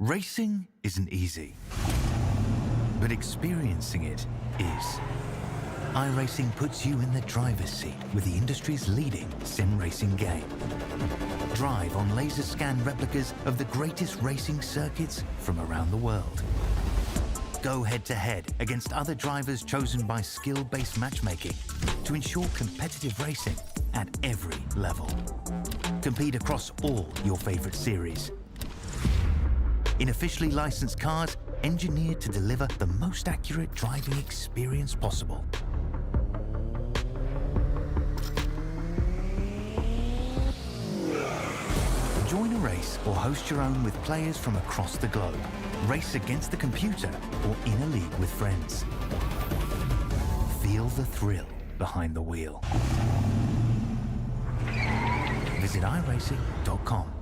Racing isn't easy, but experiencing it is. iRacing puts you in the driver's seat with the industry's leading sim racing game. Drive on laser scan replicas of the greatest racing circuits from around the world. Go head-to-head against other drivers chosen by skill-based matchmaking to ensure competitive racing at every level. Compete across all your favorite series. In officially licensed cars, engineered to deliver the most accurate driving experience possible. Join a race or host your own with players from across the globe. Race against the computer or in a league with friends. Feel the thrill behind the wheel. Visit iRacing.com.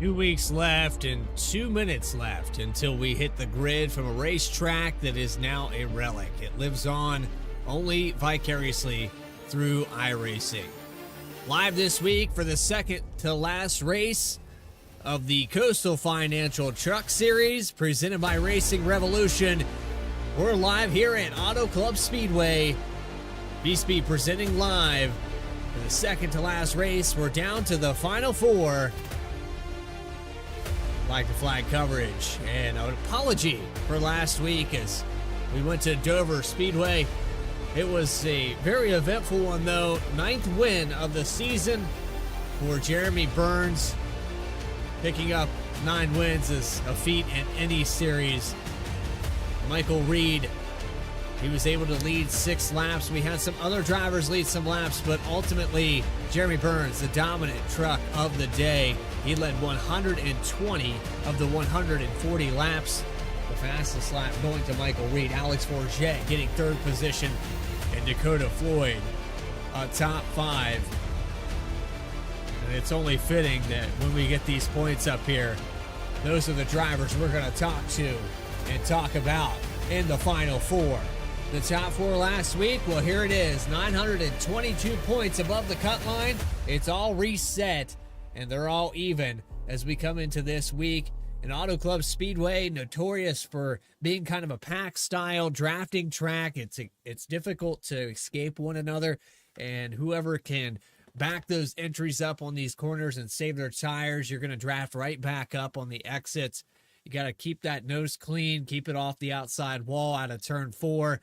Two weeks left and 2 minutes left until we hit the grid from a racetrack that is now a relic. It lives on only vicariously through iRacing. Live this week for the second to last race of the Coastal Financial Truck Series presented by Racing Revolution. We're live here at Auto Club Speedway. Vspeed presenting live for the second to last race. We're down to the final four. Like the flag coverage and an apology for last week as we went to Dover Speedway. It was a very eventful one though. 9th win of the season for Jeremy Burns. Picking up 9 wins is a feat in any series. Michael Reed, he was able to lead 6 laps. We had some other drivers lead some laps, but ultimately Jeremy Burns, the dominant truck of the day. He led 120 of the 140 laps. The fastest lap going to Michael Reed. Alex Forget getting 3rd position. And Dakota Floyd, top 5. And it's only fitting that when we get these points up here, those are the drivers we're going to talk to and talk about in the final 4. The top 4 last week, well, here it is. 922 points above the cut line. It's all reset. And they're all even as we come into this week. An Auto Club Speedway, notorious for being kind of a pack-style drafting track. It's difficult to escape one another, and whoever can back those entries up on these corners and save their tires, you're going to draft right back up on the exits. You got to keep that nose clean, keep it off the outside wall out of turn 4.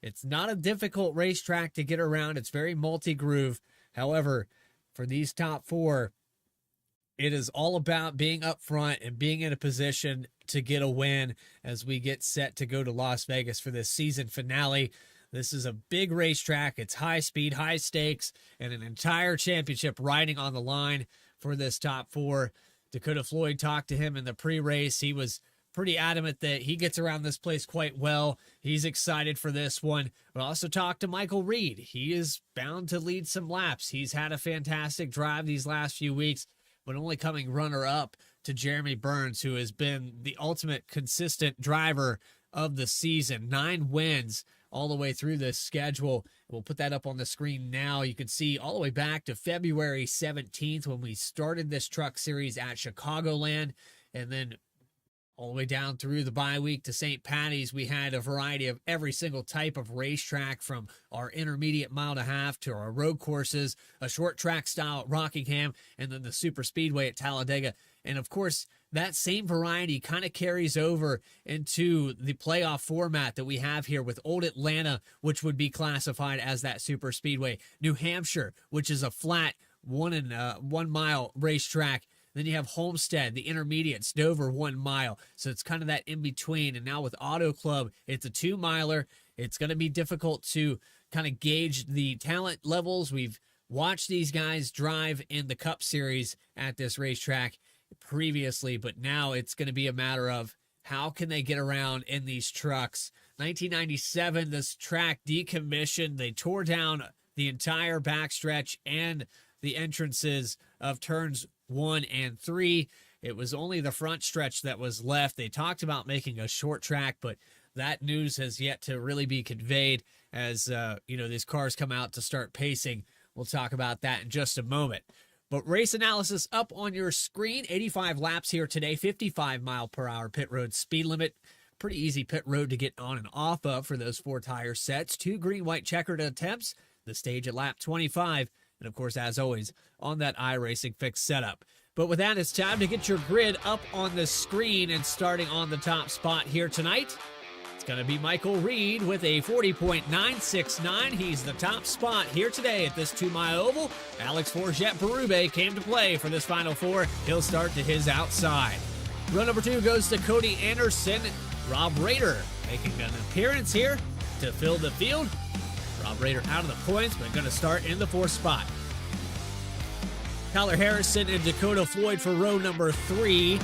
It's not a difficult racetrack to get around. It's very multi-groove. However, for these top 4, it is all about being up front and being in a position to get a win as we get set to go to Las Vegas for this season finale. This is a big racetrack. It's high speed, high stakes, and an entire championship riding on the line for this top 4. Dakota Floyd talked to him in the pre-race. He was pretty adamant that he gets around this place quite well. He's excited for this one. But also talked to Michael Reed. He is bound to lead some laps. He's had a fantastic drive these last few weeks, but only coming runner-up to Jeremy Burns, who has been the ultimate consistent driver of the season. 9 wins all the way through this schedule. We'll put that up on the screen now. You can see all the way back to February 17th when we started this truck series at Chicagoland, and then all the way down through the bye week to St. Patty's. We had a variety of every single type of racetrack, from our intermediate mile and a half to our road courses, a short track style at Rockingham, and then the super speedway at Talladega. And of course, that same variety kind of carries over into the playoff format that we have here with Old Atlanta, which would be classified as that super speedway. New Hampshire, which is a flat 1 mile racetrack. Then you have Homestead, the intermediates, Dover 1 mile. So it's kind of that in between. And now with Auto Club, it's a 2 miler. It's going to be difficult to kind of gauge the talent levels. We've watched these guys drive in the Cup Series at this racetrack previously, but now it's going to be a matter of how can they get around in these trucks. 1997, this track decommissioned. They tore down the entire backstretch and the entrances of turns 1 and 3. It was only the front stretch that was left. They talked about making a short track, but that news has yet to really be conveyed as these cars come out to start pacing. We'll talk about that in just a moment. But race analysis up on your screen. 85 laps here today, 55 mile per hour pit road speed limit. Pretty easy pit road to get on and off of for those 4 tire sets. 2 green, white checkered attempts. The stage at lap 25. And of course, as always, on that iRacing Fix setup. But with that, it's time to get your grid up on the screen, and starting on the top spot here tonight, it's going to be Michael Reed with a 40.969. He's the top spot here today at this 2 mile oval. Alex Forget Berube came to play for this Final Four. He'll start to his outside. Row number 2 goes to Cody Anderson. Rob Rader making an appearance here to fill the field. Rob Rader out of the points, but going to start in the 4th spot. Tyler Harrison and Dakota Floyd for row number 3.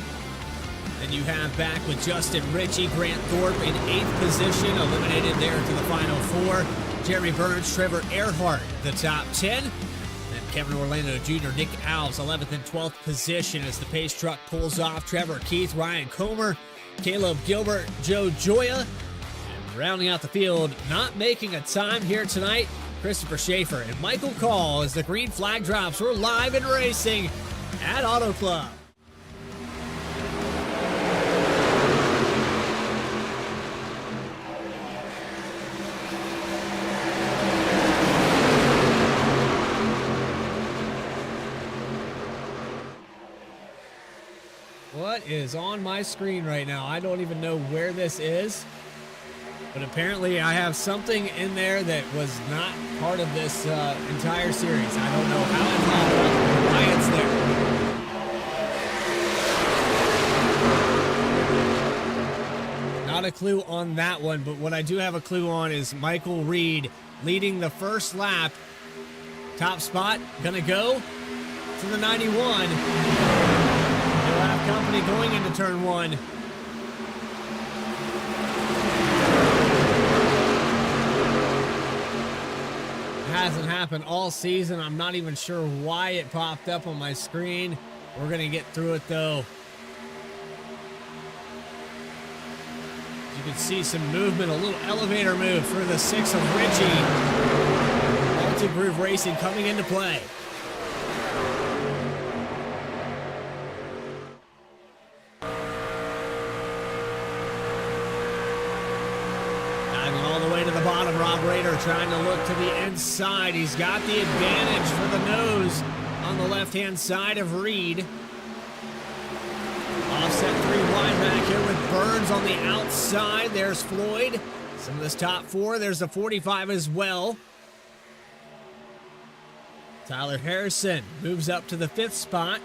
Then you have back with Justin Ritchie, Grant Thorpe in 8th position, eliminated there to the Final Four. Jeremy Burns, Trevor Earhart, the top 10. Then Kevin Orlando Jr., Nick Alves, 11th and 12th position as the pace truck pulls off. Trevor Keith, Ryan Comer, Caleb Gilbert, Joe Joya. And rounding out the field, not making a time here tonight, Christopher Schaefer and Michael Call as the green flag drops. We're live and racing at Auto Club. What is on my screen right now? I don't even know where this is, but apparently I have something in there that was not part of this entire series. I don't know how it popped up or why it's there. Not a clue on that one, but what I do have a clue on is Michael Reed leading the first lap. Top spot, gonna go to the 91. He'll have company going into turn 1. Hasn't happened all season. I'm not even sure why it popped up on my screen. We're going to get through it, though. You can see some movement, a little elevator move for the 6 of Ritchie. Multi-groove racing coming into play. Bottom, Rob Rader trying to look to the inside. He's got the advantage for the nose on the left-hand side of Reed. Offset 3 wide back here with Burns on the outside. There's Floyd. Some of this top 4. There's the 45 as well. Tyler Harrison moves up to the 5th spot.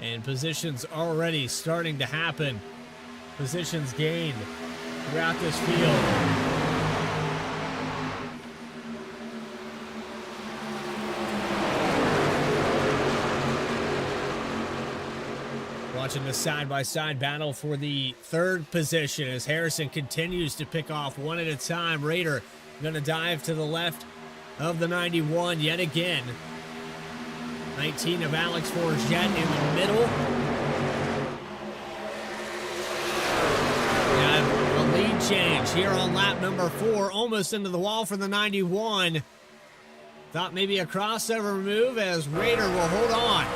And positions already starting to happen. Positions gained throughout this field. Watching the side-by-side battle for the 3rd position as Harrison continues to pick off one at a time. Rader going to dive to the left of the 91 yet again. 19 of Alex Forget in the middle. change here on lap number 4, almost into the wall for the 91. Thought maybe a crossover move as Raider will hold on.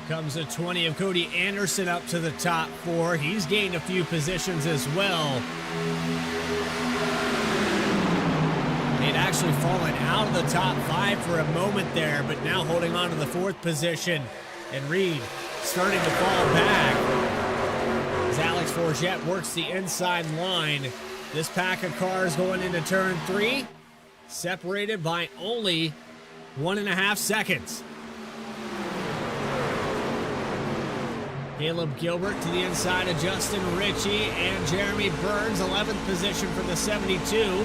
Comes a 20 of Cody Anderson up to the top 4. He's gained a few positions as well. They'd actually fallen out of the top 5 for a moment there, but now holding on to the 4th position. And Reed starting to fall back as Alex Forget works the inside line. This pack of cars going into turn 3, separated by only 1.5 seconds. Caleb Gilbert to the inside of Justin Ritchie and Jeremy Burns, 11th position for the 72.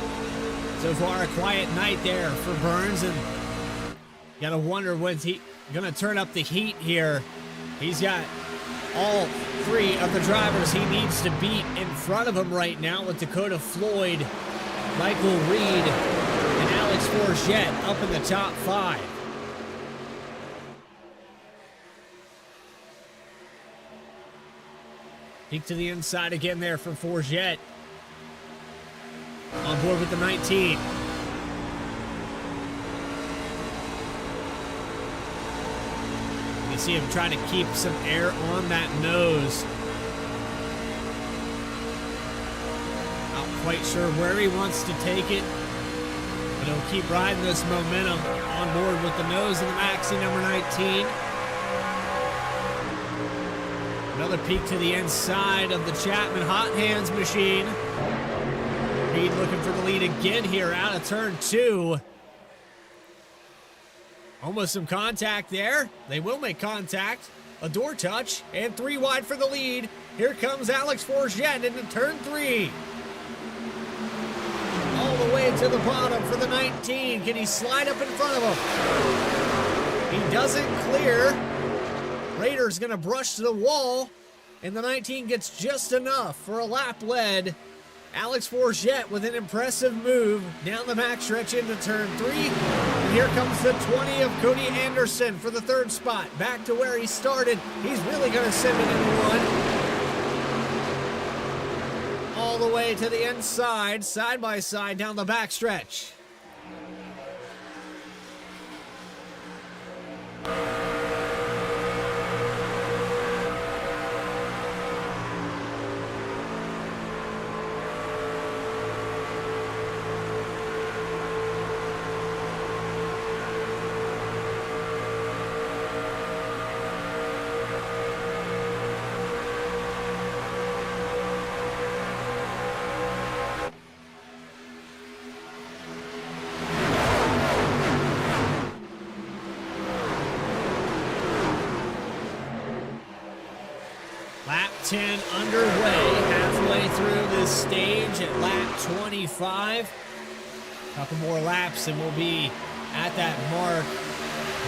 So far, a quiet night there for Burns, and you gotta wonder when's he gonna turn up the heat here. He's got all 3 of the drivers he needs to beat in front of him right now, with Dakota Floyd, Michael Reed, and Alex Forget up in the top 5. Peek to the inside again there for Forget. On board with the 19. You see him trying to keep some air on that nose. Not quite sure where he wants to take it, but he'll keep riding this momentum on board with the nose of the Maxi number 19. Another peek to the inside of the Chapman Hot Hands machine. Reed looking for the lead again here out of turn 2. Almost some contact there. They will make contact. A door touch and 3 wide for the lead. Here comes Alex Forget into turn 3. All the way to the bottom for the 19. Can he slide up in front of him? He doesn't clear. Raider's going to brush to the wall, and the 19 gets just enough for a lap lead. Alex Forget with an impressive move down the backstretch into turn 3. And here comes the 20 of Cody Anderson for the 3rd spot. Back to where he started. He's really going to send it in 1. All the way to the inside, side by side down the backstretch. Lap 10 underway, halfway through this stage at lap 25. Couple more laps and we'll be at that mark.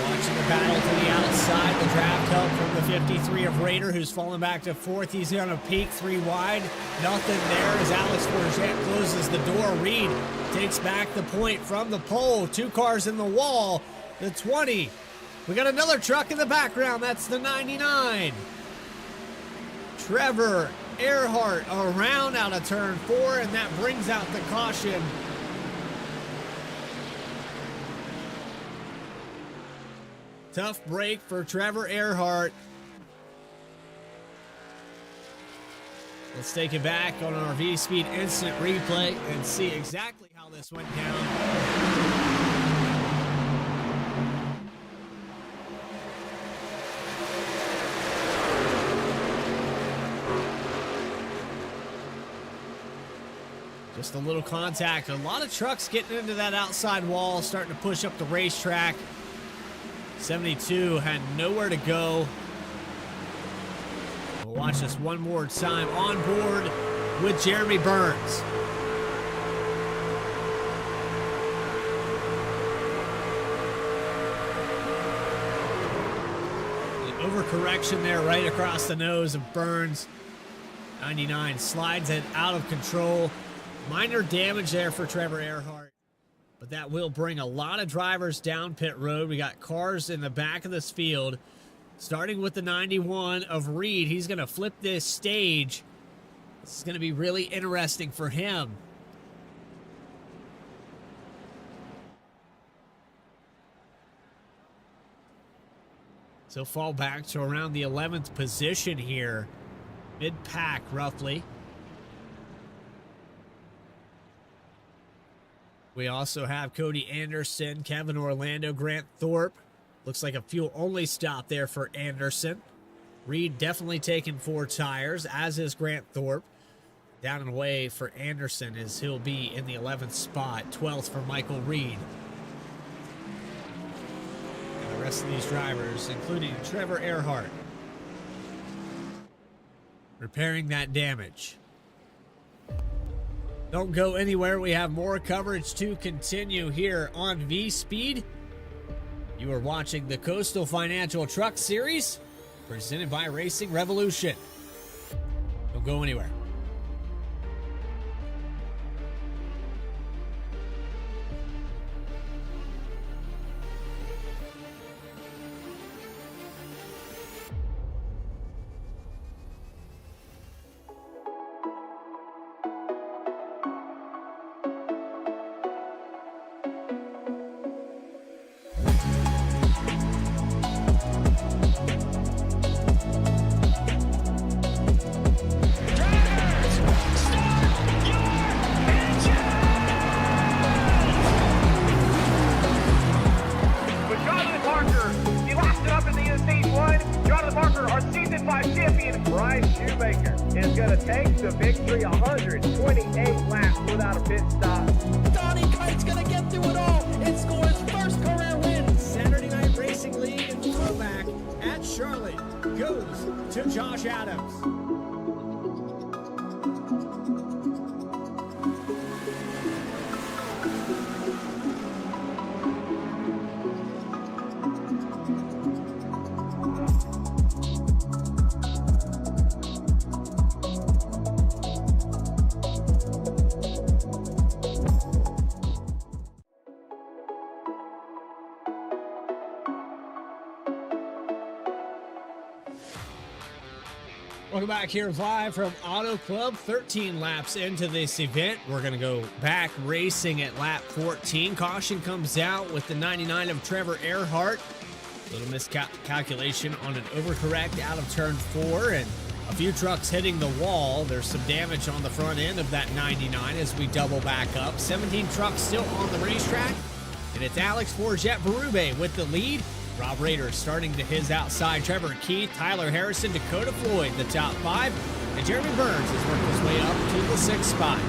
Watching the battle to the outside, the draft help from the 53 of Raider, who's fallen back to 4th. He's going to peak 3 wide. Nothing there as Alex Forget closes the door. Reed takes back the point from the pole. 2 cars in the wall. The 20. We got another truck in the background. That's the 99. Trevor Earhart around out of turn 4, and that brings out the caution. Tough break for Trevor Earhart. Let's take it back on our Vspeed instant replay and see exactly how this went down. Just a little contact. A lot of trucks getting into that outside wall, starting to push up the racetrack. 72 had nowhere to go. We'll watch this one more time on board with Jeremy Burns. The overcorrection there right across the nose of Burns. 99 slides it out of control. Minor damage there for Trevor Earhart, but that will bring a lot of drivers down pit road. We got cars in the back of this field, starting with the 91 of Reed. He's going to flip this stage. This is going to be really interesting for him. So fall back to around the 11th position here. Mid-pack, roughly. We also have Cody Anderson, Kevin Orlando, Grant Thorpe. Looks like a fuel-only stop there for Anderson. Reed definitely taking 4 tires, as is Grant Thorpe. Down and away for Anderson as he'll be in the 11th spot. 12th for Michael Reed. And the rest of these drivers, including Trevor Earhart, repairing that damage. Don't go anywhere. We have more coverage to continue here on Vspeed. You are watching the Coastal Financial Truck Series, presented by Racing Revolution. Don't go anywhere. Is going to take the victory 128 laps without a pit stop. Donnie Kite's going to get through it all and score his first career win. Saturday Night Racing League throwback at Charlotte goes to Josh Adams. Welcome back here live from Auto Club. 13 laps into this event. We're going to go back racing at lap 14. Caution comes out with the 99 of Trevor Earhart. Little miscalculation on an overcorrect out of turn 4 and a few trucks hitting the wall. There's some damage on the front end of that 99 as we double back up. 17 trucks still on the racetrack. And it's Alex Forget-Berube with the lead. Rob Rader starting to his outside. Trevor Keith, Tyler Harrison, Dakota Floyd, the top 5. And Jeremy Burns has worked his way up to the 6th spot.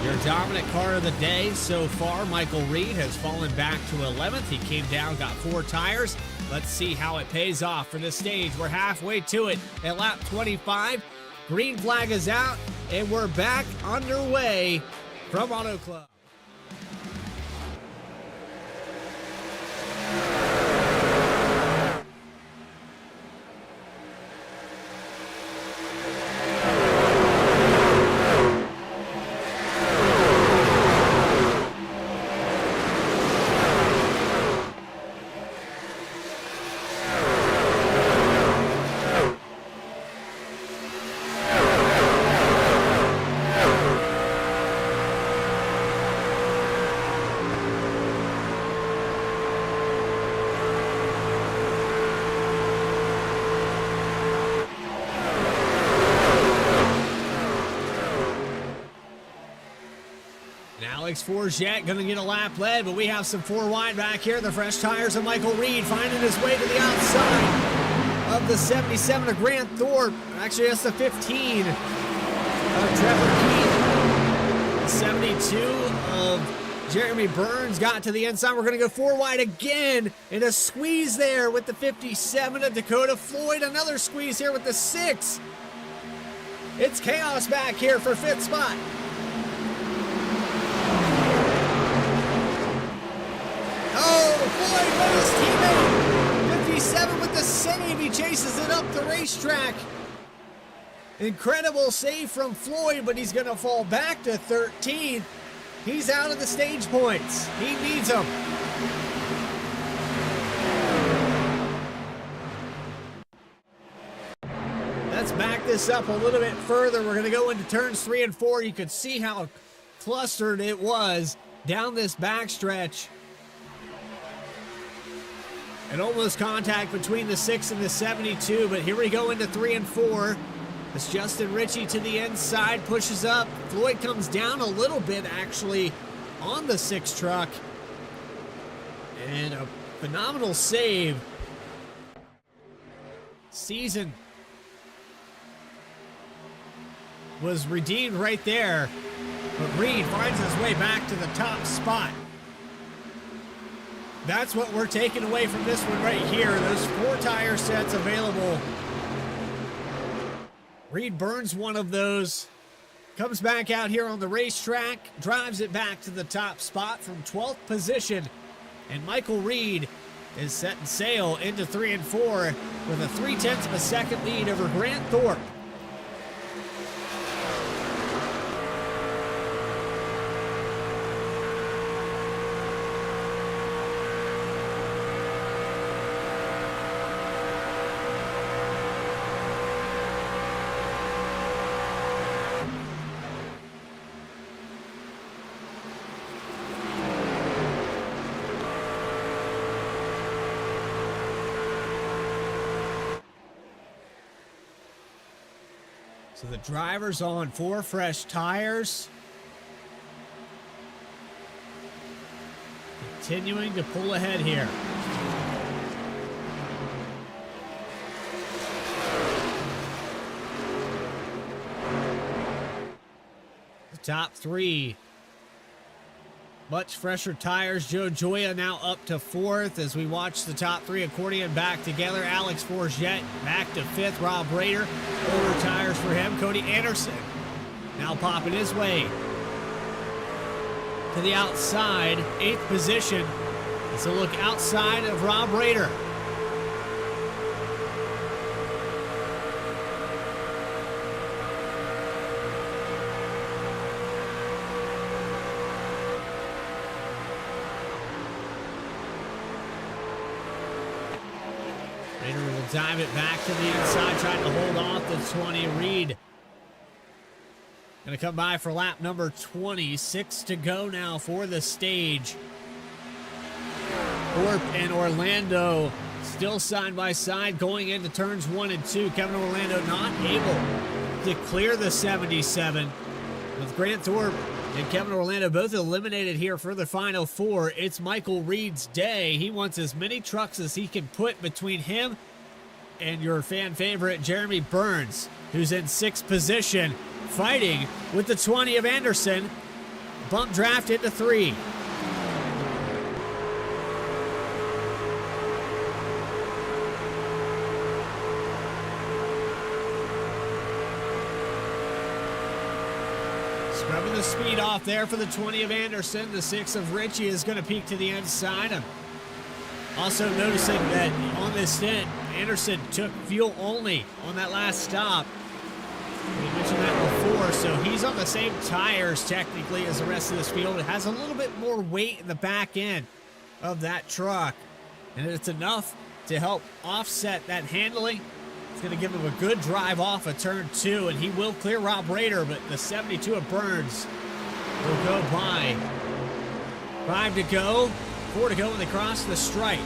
Your dominant car of the day so far, Michael Reed, has fallen back to 11th. He came down, got 4 tires. Let's see how it pays off for this stage. We're halfway to it at lap 25. Green flag is out, and we're back underway from Auto Club. Alex Forget going to get a lap led, but we have some 4 wide back here. The fresh tires of Michael Reed finding his way to the outside of the 77 of Grant Thorpe. Actually, that's the 15 of Trevor Keith. The 72 of Jeremy Burns got to the inside. We're going to go 4 wide again. And a squeeze there with the 57 of Dakota Floyd. Another squeeze here with the 6. It's chaos back here for 5th spot. Oh, Floyd with his teammate. 57 with the save. He chases it up the racetrack. Incredible save from Floyd, but he's going to fall back to 13th. He's out of the stage points. He needs them. Let's back this up a little bit further. We're going to go into turns 3 and 4. You could see how clustered it was down this backstretch. And almost contact between the 6 and the 72, but here we go into 3 and 4. It's Justin Ritchie to the inside, pushes up. Floyd comes down a little bit, actually, on the 6 truck. And a phenomenal save. Season was redeemed right there. But Reed finds his way back to the top spot. That's what we're taking away from this one right here. Those 4 tire sets available. Reed burns one of those, comes back out here on the racetrack, drives it back to the top spot from 12th position, and Michael Reed is setting sail into 3 and 4 with a 0.3 of a second lead over Grant Thorpe. So the driver's on 4 fresh tires. Continuing to pull ahead here. The top 3. Much fresher tires. Joe Joya now up to 4th as we watch the top 3 accordion back together. Alex Forget back to 5th. Rob Rader, older tires for him. Cody Anderson now popping his way to the outside. 8th position. It's a look outside of Rob Rader. Rader will dive it back to the inside, trying to hold off the 20. Reed going to come by for lap number 26 to go now for the stage. Thorpe and Orlando still side by side going into turns 1 and 2. Kevin Orlando not able to clear the 77. With Grant Thorpe and Kevin Orlando both eliminated here for the final 4, it's Michael Reed's day. He wants as many trucks as he can put between him and your fan favorite Jeremy Burns, who's in 6th position, fighting with the 20 of Anderson. Bump draft into 3. Scrubbing the speed off there for the 20 of Anderson. The 6 of Ritchie is going to peek to the inside. I'm also noticing that on this stint, Anderson took fuel only on that last stop. We mentioned that before, so he's on the same tires technically as the rest of this field. It has a little bit more weight in the back end of that truck, and it's enough to help offset that handling. It's going to give him a good drive off of turn 2, and he will clear Rob Rader, but the 72 of Burns will go by. 5 to go, 4 to go when they cross the stripe.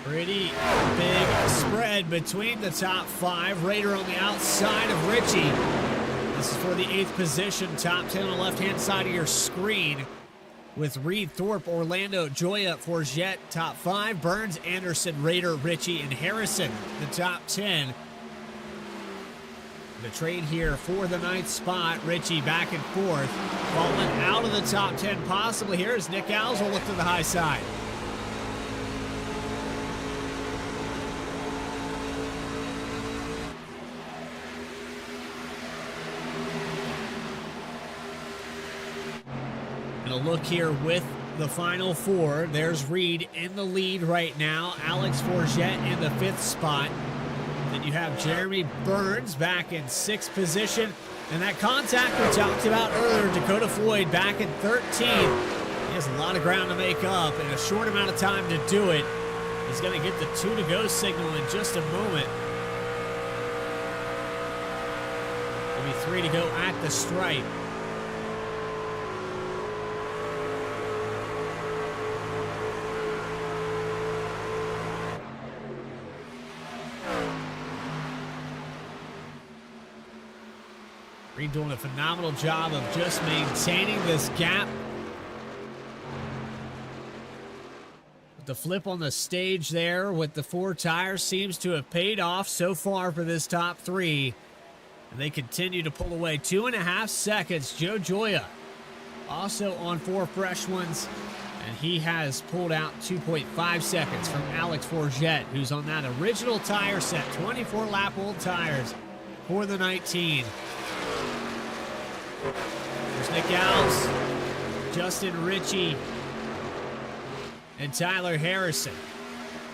Pretty big spread between the top 5. Rader on the outside of Ritchie. This is for the 8th position. Top 10 on the left-hand side of your screen. with Reed, Thorpe, Orlando, Joya, Forget, top 5. Burns, Anderson, Rader, Ritchie, and Harrison, the top 10. The trade here for the 9th spot. Ritchie back and forth. Falling out of the top 10 possibly here as Nick Alves will look to the high side. And a look here with the final 4. There's Reed in the lead right now. Alex Forget in the 5th spot. Then you have Jeremy Burns back in 6th position. And that contact we talked about earlier, Dakota Floyd back in 13th. He has a lot of ground to make up in a short amount of time to do it. He's going to get the 2 to go signal in just a moment. Maybe 3 to go at the stripe. Reed doing a phenomenal job of just maintaining this gap. But the flip on the stage there with the 4 tires seems to have paid off so far for this top 3. And they continue to pull away. 2.5 seconds. Joe Joya also on 4 fresh ones. And he has pulled out 2.5 seconds from Alex Forget, who's on that original tire set. 24 lap old tires for the 19. There's Nick Alves, Justin Ritchie, and Tyler Harrison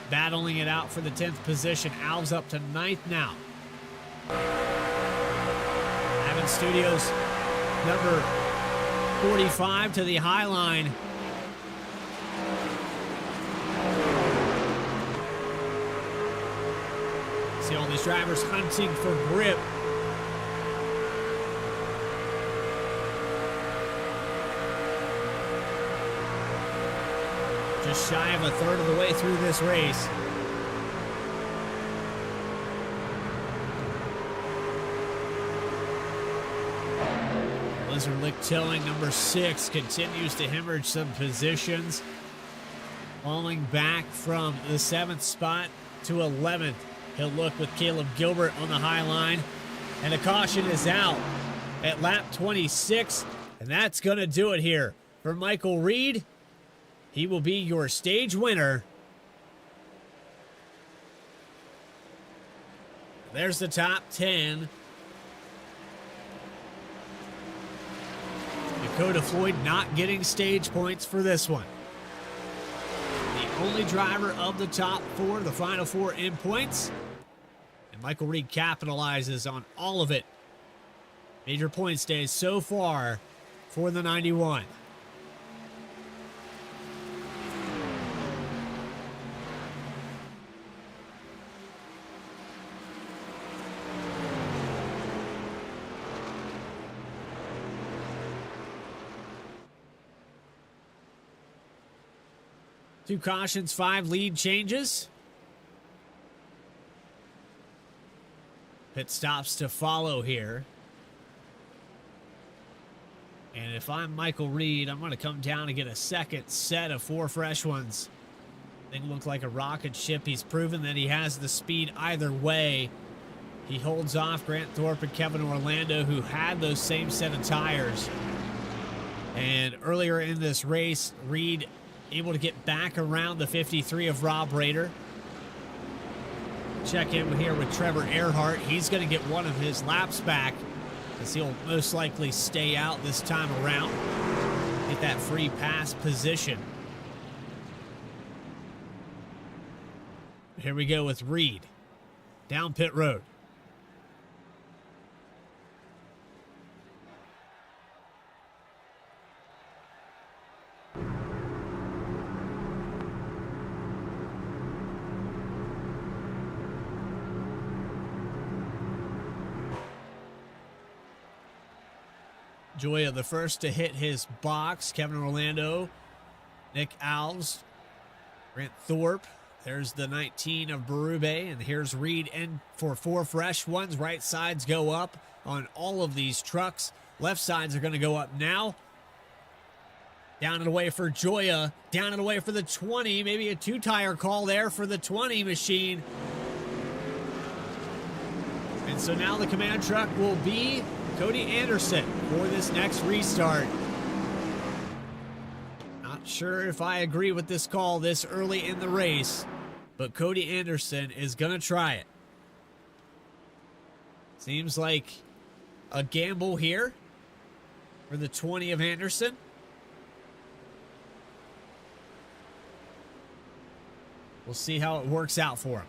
battling it out for the 10th position. Alves up to 9th now. Having Studios number 45 to the high line. See all these drivers hunting for grip. Just shy of a third of the way through this race. Lizard Lick Towing, number 6, continues to hemorrhage some positions. Falling back from the 7th spot to 11th. He'll look with Caleb Gilbert on the high line. And a caution is out at lap 26. And that's going to do it here for Michael Reed. He will be your stage winner. There's the top 10. Dakota Floyd not getting stage points for this one. The only driver of the top 4, the final 4 in points. And Michael Reed capitalizes on all of it. Major points days so far for the 91. Two cautions, 5 lead changes. Pit stops to follow here. And if I'm Michael Reed, I'm going to come down and get a second set of 4 fresh ones. Thing looked like a rocket ship. He's proven that he has the speed either way. He holds off Grant Thorpe and Kevin Orlando, who had those same set of tires. And earlier in this race, Reed able to get back around the 53 of Rob Rader. Check in here with Trevor Earhart. He's going to get one of his laps back, as he'll most likely stay out this time around. Get that free pass position. Here we go with Reed. Down pit road. Joya the first to hit his box. Kevin Orlando, Nick Alves, Grant Thorpe. There's the 19 of Berube, and here's Reed in for 4 fresh ones. Right sides go up on all of these trucks. Left sides are going to go up now. Down and away for Joya. Down and away for the 20. Maybe a two-tire call there for the 20 machine. And so now the command truck will be Cody Anderson for this next restart. Not sure if I agree with this call this early in the race, but Cody Anderson is going to try it. Seems like a gamble here for the 20 of Anderson. We'll see how it works out for him.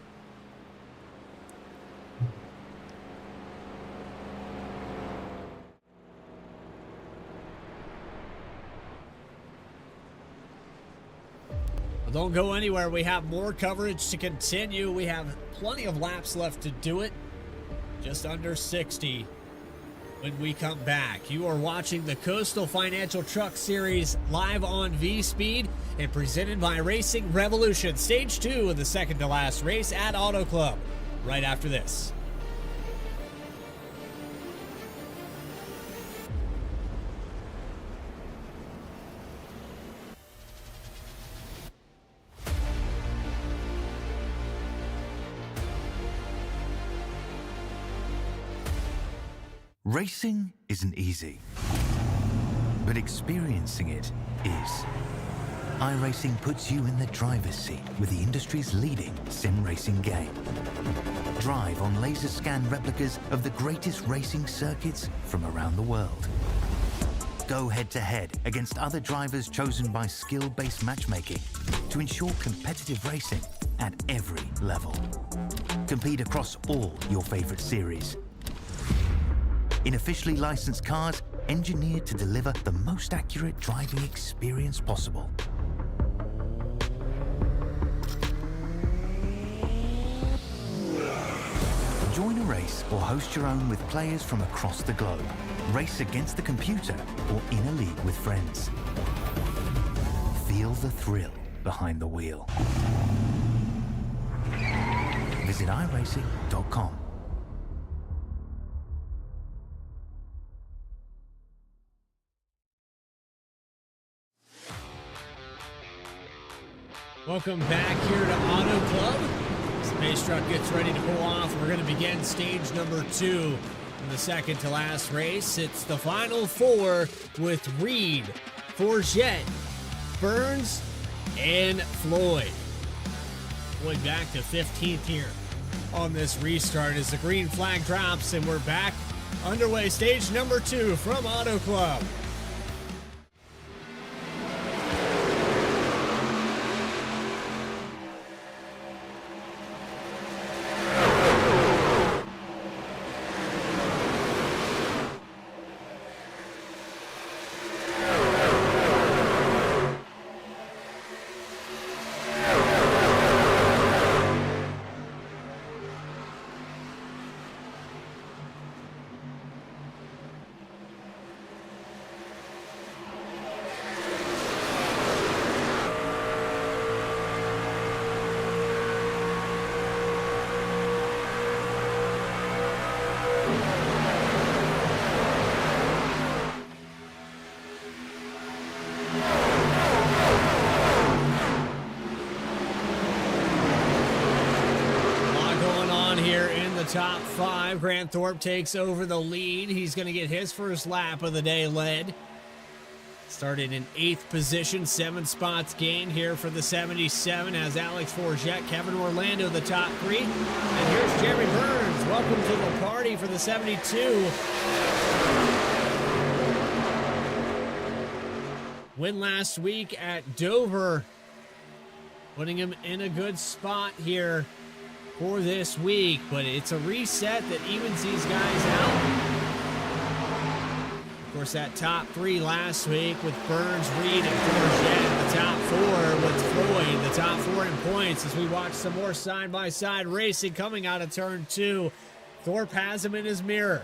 Well, don't go anywhere. We have more coverage to continue. We have plenty of laps left to do it. Just under 60 when we come back. You are watching the Coastal Financial Truck Series live on Vspeed and presented by Racing Revolution. Stage 2 of the second to last race at Auto Club. Right after this. Racing isn't easy, but experiencing it is. iRacing puts you in the driver's seat with the industry's leading sim racing game. Drive on laser scan replicas of the greatest racing circuits from around the world. Go head-to-head against other drivers chosen by skill-based matchmaking to ensure competitive racing at every level. Compete across all your favorite series. In officially licensed cars, engineered to deliver the most accurate driving experience possible. Join a race or host your own with players from across the globe. Race against the computer or in a league with friends. Feel the thrill behind the wheel. Visit iRacing.com. Welcome back here to Auto Club. Space truck gets ready to pull off. We're going to begin stage number 2 in the second to last race. It's the final 4 with Reed, Forget, Burns, and Floyd. Floyd back to 15th here on this restart as the green flag drops, and we're back underway. Stage number 2 from Auto Club. Top 5. Grant Thorpe takes over the lead. He's going to get his first lap of the day led. Started in 8th position, 7 spots gained here for the 77 as Alex Forget, Kevin Orlando the top 3. And here's Jeremy Burns. Welcome to the party for the 72. Win last week at Dover, putting him in a good spot here for this week, but it's a reset that evens these guys out. Of course, that top 3 last week with Burns, Reed, and Forget. The top 4 with Floyd. The top 4 in points as we watch some more side-by-side racing coming out of turn 2. Thorpe has him in his mirror.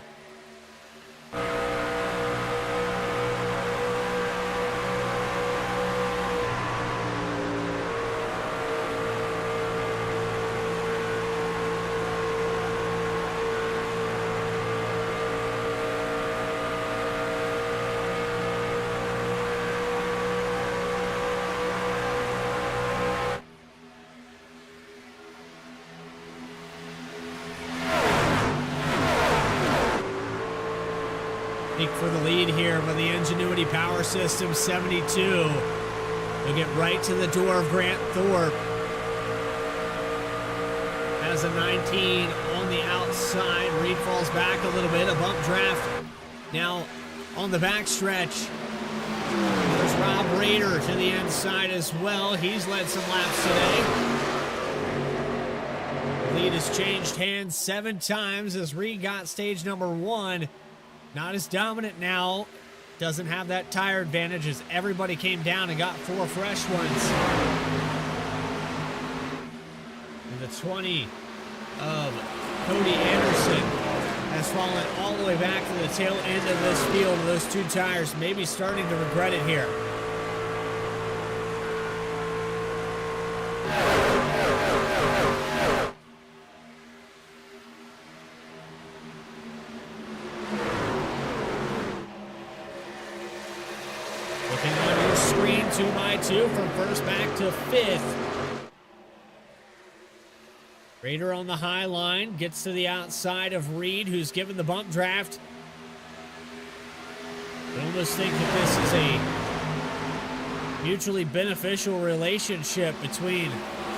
for the lead here by the Ingenuity Power System 72. They'll get right to the door of Grant Thorpe. Has a 19 on the outside. Reed falls back a little bit. A bump draft now on the backstretch. There's Rob Rader to the inside as well. He's led some laps today. Lead has changed hands 7 times as Reed got stage number 1. Not as dominant now. Doesn't have that tire advantage as everybody came down and got 4 fresh ones. And the 20 of Cody Anderson has fallen all the way back to the tail end of this field. Those 2 tires maybe starting to regret it here. Looking on your screen, 2x2 from first back to 5th. Rader on the high line, gets to the outside of Reed, who's given the bump draft. I almost think that this is a mutually beneficial relationship between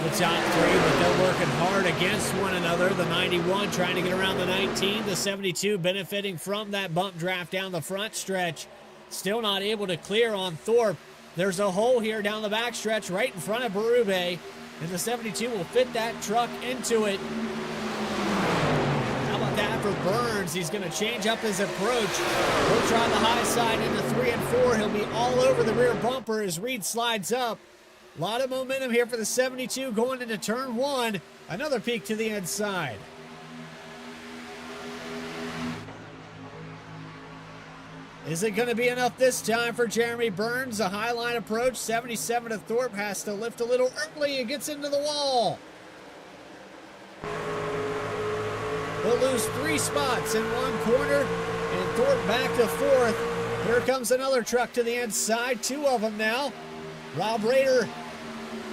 the top 3, but they're working hard against one another. The 91 trying to get around the 19, the 72 benefiting from that bump draft down the front stretch. Still not able to clear on Thorpe. There's a hole here down the backstretch right in front of Berube. And the 72 will fit that truck into it. How about that for Burns? He's going to change up his approach. He'll try the high side into 3 and 4. He'll be all over the rear bumper as Reed slides up. A lot of momentum here for the 72 going into turn 1. Another peek to the inside. Is it going to be enough this time for Jeremy Burns? A high line approach. 77 to Thorpe has to lift a little early and gets into the wall. He'll lose 3 spots in one corner and Thorpe back to 4th. Here comes another truck to the inside. 2 of them now. Rob Rader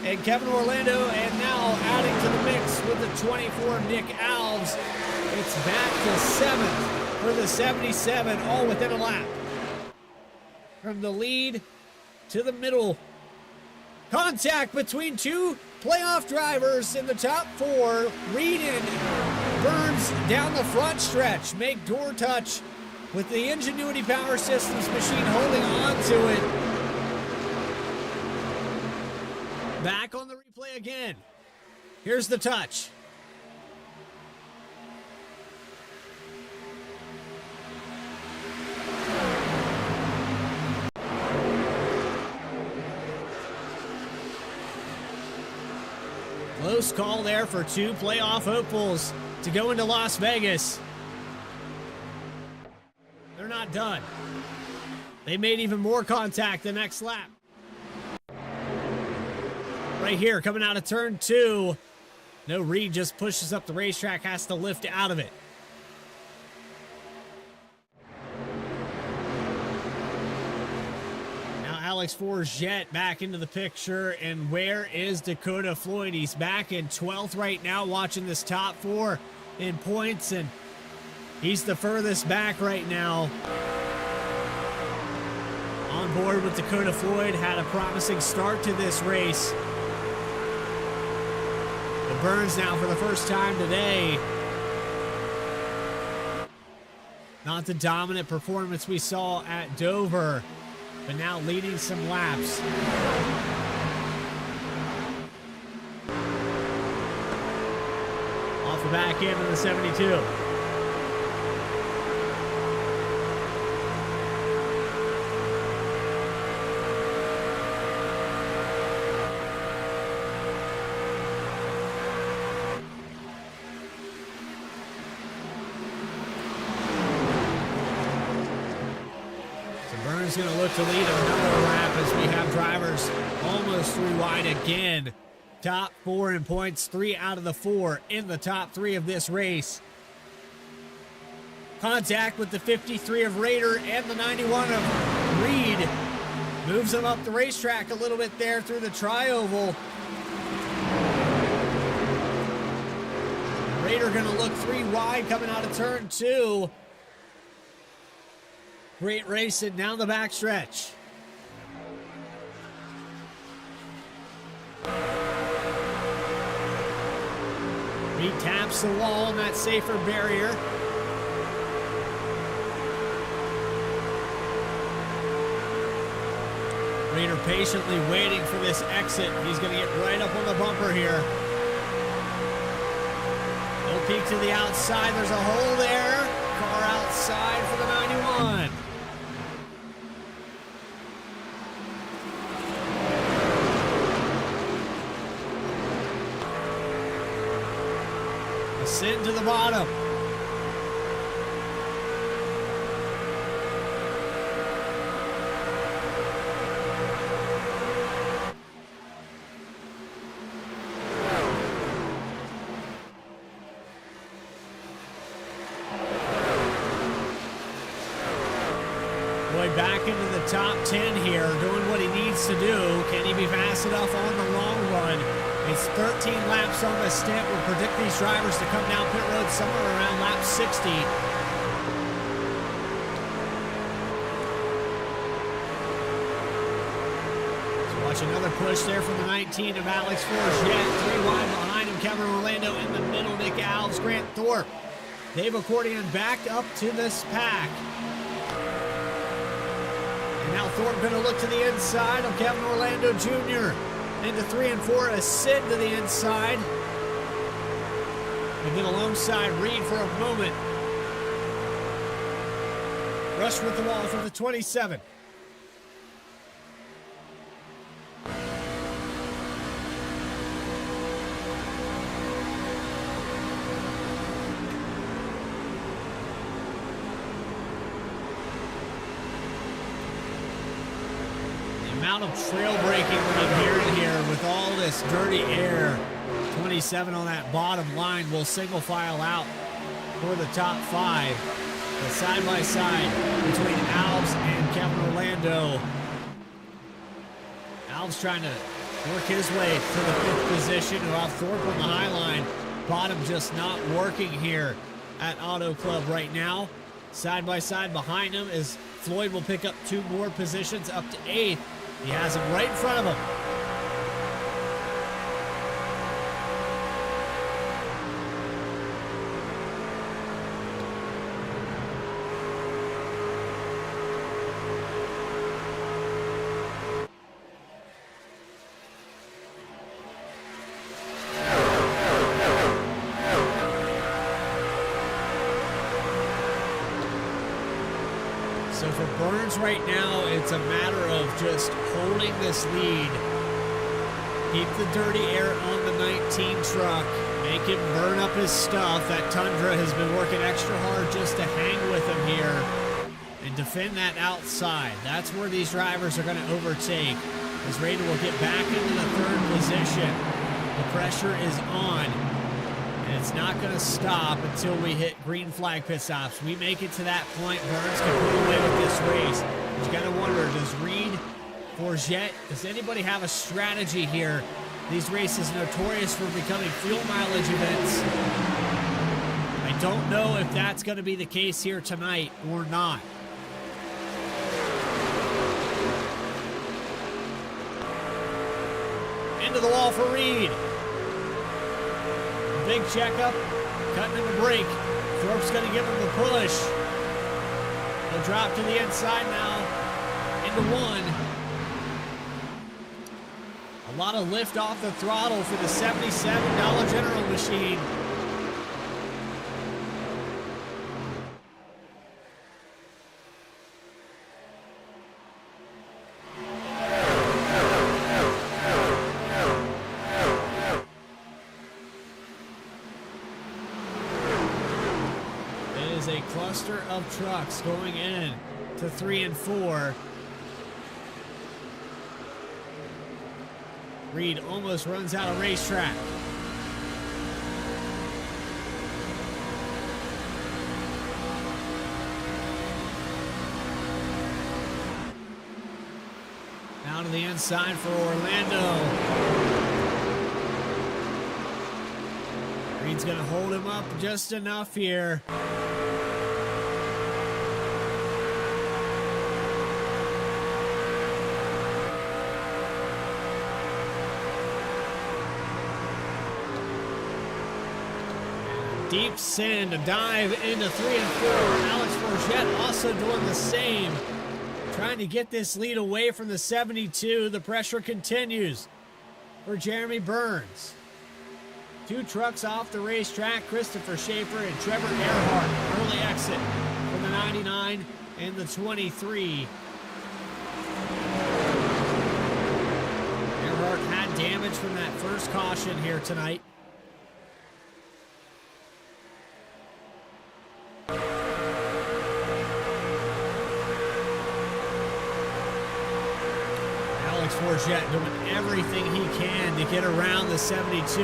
and Kevin Orlando, and now adding to the mix with the 24, Nick Alves. It's back to 7th for the 77, all within a lap. From the lead to the middle. Contact between 2 playoff drivers in the top 4. Reed and Burns down the front stretch. Make door touch with the Ingenuity Power Systems machine holding on to it. Back on the replay again. Here's the touch. Close call there for 2 playoff hopefuls to go into Las Vegas. They're not done. They made even more contact the next lap. Right here, coming out of turn 2. No, Reed just pushes up the racetrack, has to lift out of it. Alex Forget back into the picture, and where is Dakota Floyd? He's back in 12th right now, watching this top 4 in points, and he's the furthest back right now. On board with Dakota Floyd, had a promising start to this race. But Burns now for the first time today. Not the dominant performance we saw at Dover, but now leading some laps. Off the back end of the 72. Burns going to look to lead another lap as we have drivers almost 3 wide again. Top 4 in points, 3 out of the 4 in the top 3 of this race. Contact with the 53 of Rader and the 91 of Reed. Moves them up the racetrack a little bit there through the tri-oval. Rader going to look 3 wide coming out of turn 2. Great racing down the backstretch. Reed taps the wall on that safer barrier. Reeder patiently waiting for this exit. He's going to get right up on the bumper here. No peek to the outside. There's a hole there. Car outside for the 91. Ascend to the bottom. Back into the top 10 here, doing what he needs to do. Can he be fast enough on the long run? It's 13 laps on the stint. We'll predict these drivers to come down pit road somewhere around lap 60. Let's watch another push there from the 19 of Alex Forget. 3 wide behind him, Kevin Orlando in the middle, Nick Alves, Grant Thorpe. Dave Accordion back up to this pack. Now Thorpe going to look to the inside of Kevin Orlando Jr. Into 3 and 4, Sid to the inside. And get alongside Reed for a moment. Rush with the wall for the 27. Amount of trail braking that I'm hearing here with all this dirty air. 27 on that bottom line will single file out for the top 5. But side by side between Alves and Kevin Orlando. Alves trying to work his way to the 5th position while Thorpe on the high line. Bottom just not working here at Auto Club right now. Side by side behind him is Floyd will pick up 2 more positions up to 8th. He has him right in front of him. So for Burns right now, it's a matter of just holding this lead. Keep the dirty air on the 19 truck. Make him burn up his stuff. That Tundra has been working extra hard just to hang with him here and defend that outside. That's where these drivers are going to overtake. As Rader will get back into the 3rd position. The pressure is on. And it's not going to stop until we hit green flag pit stops. We make it to that point, Burns can pull away with this race. But you got to wonder, does Reed, Forget, does anybody have a strategy here? These races notorious for becoming fuel mileage events. I don't know if that's going to be the case here tonight or not. Into the wall for Reed. Big checkup, cutting in the brake. Thorpe's going to give him the push. He'll drop to the inside now, into 1. A lot of lift off the throttle for the $77 General machine. A cluster of trucks going in to 3 and 4. Reed almost runs out of racetrack. Down to the inside for Orlando. Reed's going to hold him up just enough here. Deep send, a dive into 3 and 4. Alex Forget also doing the same. Trying to get this lead away from the 72. The pressure continues for Jeremy Burns. 2 trucks off the racetrack, Christopher Schaefer and Trevor Earhart. Early exit for the 99 and the 23. Earhart had damage from that first caution here tonight. Alex Forget doing everything he can to get around the 72.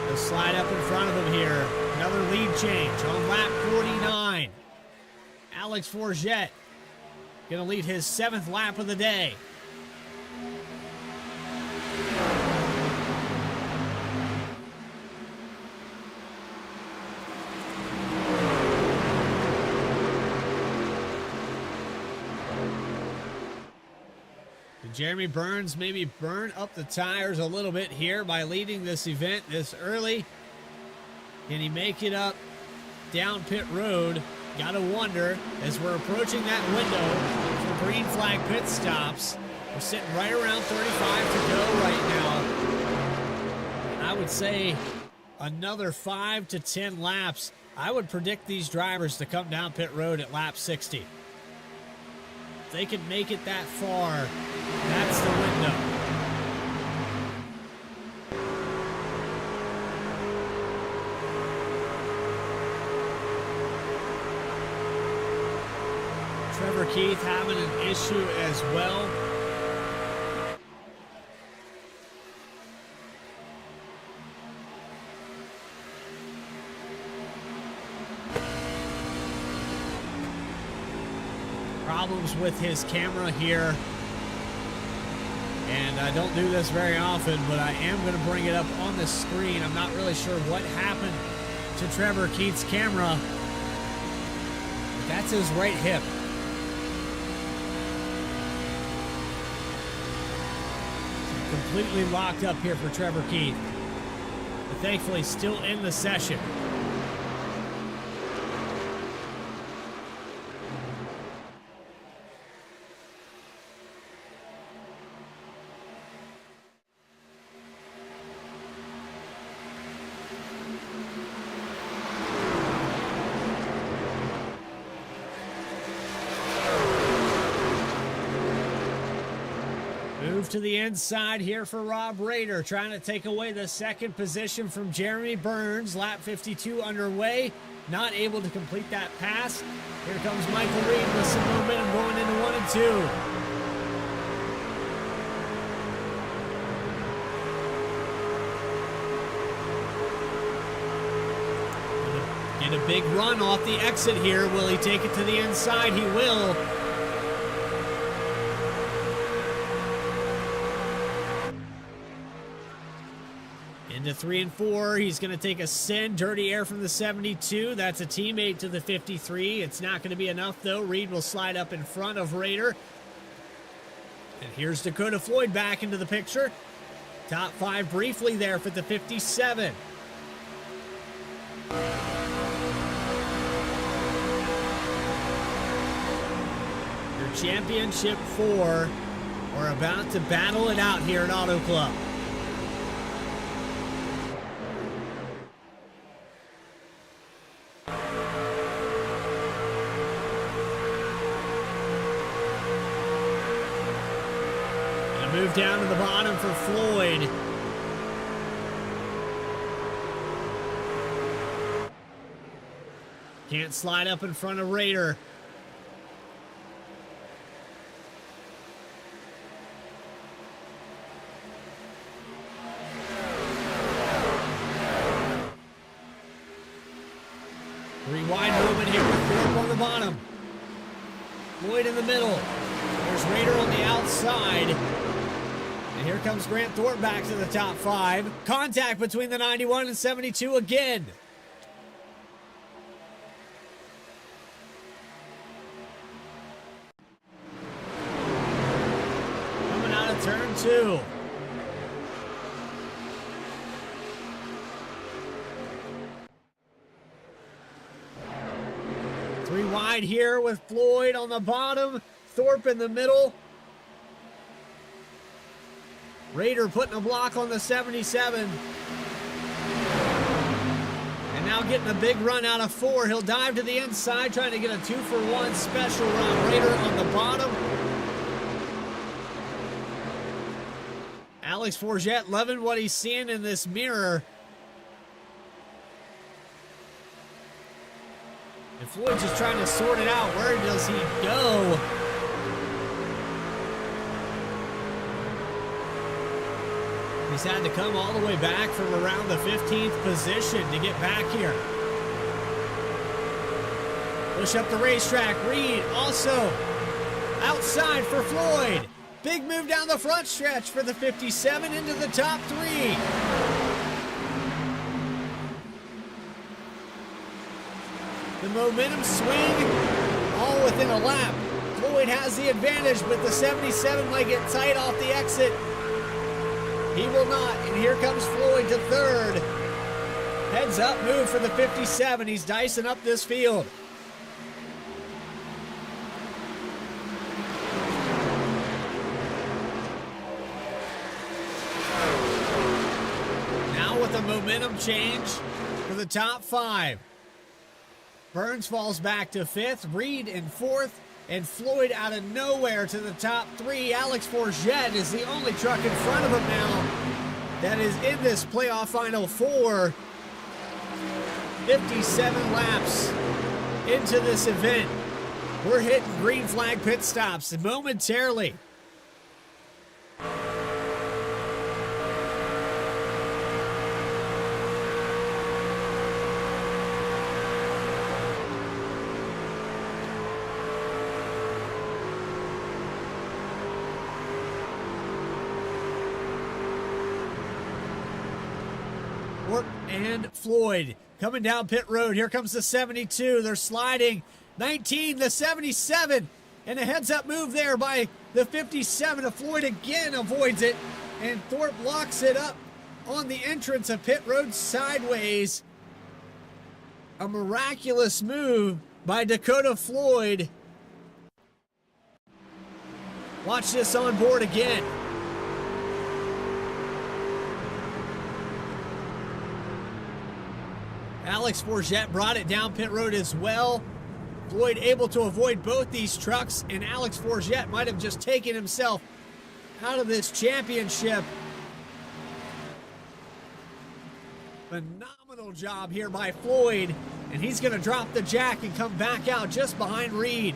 They'll slide up in front of him here. Another lead change on lap 49. Alex Forget going to lead his 7th lap of the day. Jeremy Burns maybe burn up the tires a little bit here by leading this event this early. Can he make it up down pit road? Gotta wonder, as we're approaching that window for green flag pit stops. We're sitting right around 35 to go right now. And I would say another 5 to 10 laps. I would predict these drivers to come down pit road at lap 60. If they can make it that far, that's the window. Trevor Keith having an issue as well. Problems with his camera here. And I don't do this very often, but I am going to bring it up on the screen. I'm not really sure what happened to Trevor Keith's camera. But that's his right hip. Completely locked up here for Trevor Keith. But thankfully still in the session. Move to the inside here for Rob Rader, trying to take away the 2nd position from Jeremy Burns. Lap 52 underway, not able to complete that pass. Here comes Michael Reed with some momentum going into 1 and 2. Get a big run off the exit here. Will he take it to the inside? He will. Into 3 and 4, he's going to take a send, dirty air from the 72. That's a teammate to the 53. It's not going to be enough, though. Reed will slide up in front of Rader. And here's Dakota Floyd back into the picture. Top 5 briefly there for the 57. Your championship 4. We're about to battle it out here at Auto Club. Move down to the bottom for Floyd. Can't slide up in front of Rader. Three wide movement here with Thorpe on the bottom. Floyd in the middle. There's Rader on the outside. And here comes Grant Thorpe back to the top 5. Contact between the 91 and 72 again. Coming out of turn 2. ride here with Floyd on the bottom, Thorpe in the middle. Raider putting a block on the 77. And now getting a big run out of 4. He'll dive to the inside, trying to get a 2-for-1 special run. Raider on the bottom. Alex Forget loving what he's seeing in this mirror. And Floyd just trying to sort it out. Where does he go? He's had to come all the way back from around the 15th position to get back here. Push up the racetrack. Reed also outside for Floyd. Big move down the front stretch for the 57 into the top 3. The momentum swing all within a lap. Floyd has the advantage, but the 77 might get tight off the exit. He will not, and here comes Floyd to 3rd. Heads up move for the 57. He's dicing up this field. Now with a momentum change for the top 5. Burns falls back to 5th, Reed in 4th, and Floyd out of nowhere to the top 3. Alex Forget is the only truck in front of him now that is in this playoff Final 4. 57 laps into this event. We're hitting green flag pit stops momentarily. And Floyd coming down pit road. Here comes the 72. They're sliding. 19, the 77. And a heads-up move there by the 57. Floyd again avoids it. And Thorpe locks it up on the entrance of pit road sideways. A miraculous move by Dakota Floyd. Watch this on board again. Alex Forget brought it down pit road as well. Floyd able to avoid both these trucks, and Alex Forget might have just taken himself out of this championship. Phenomenal job here by Floyd, and he's going to drop the jack and come back out just behind Reed.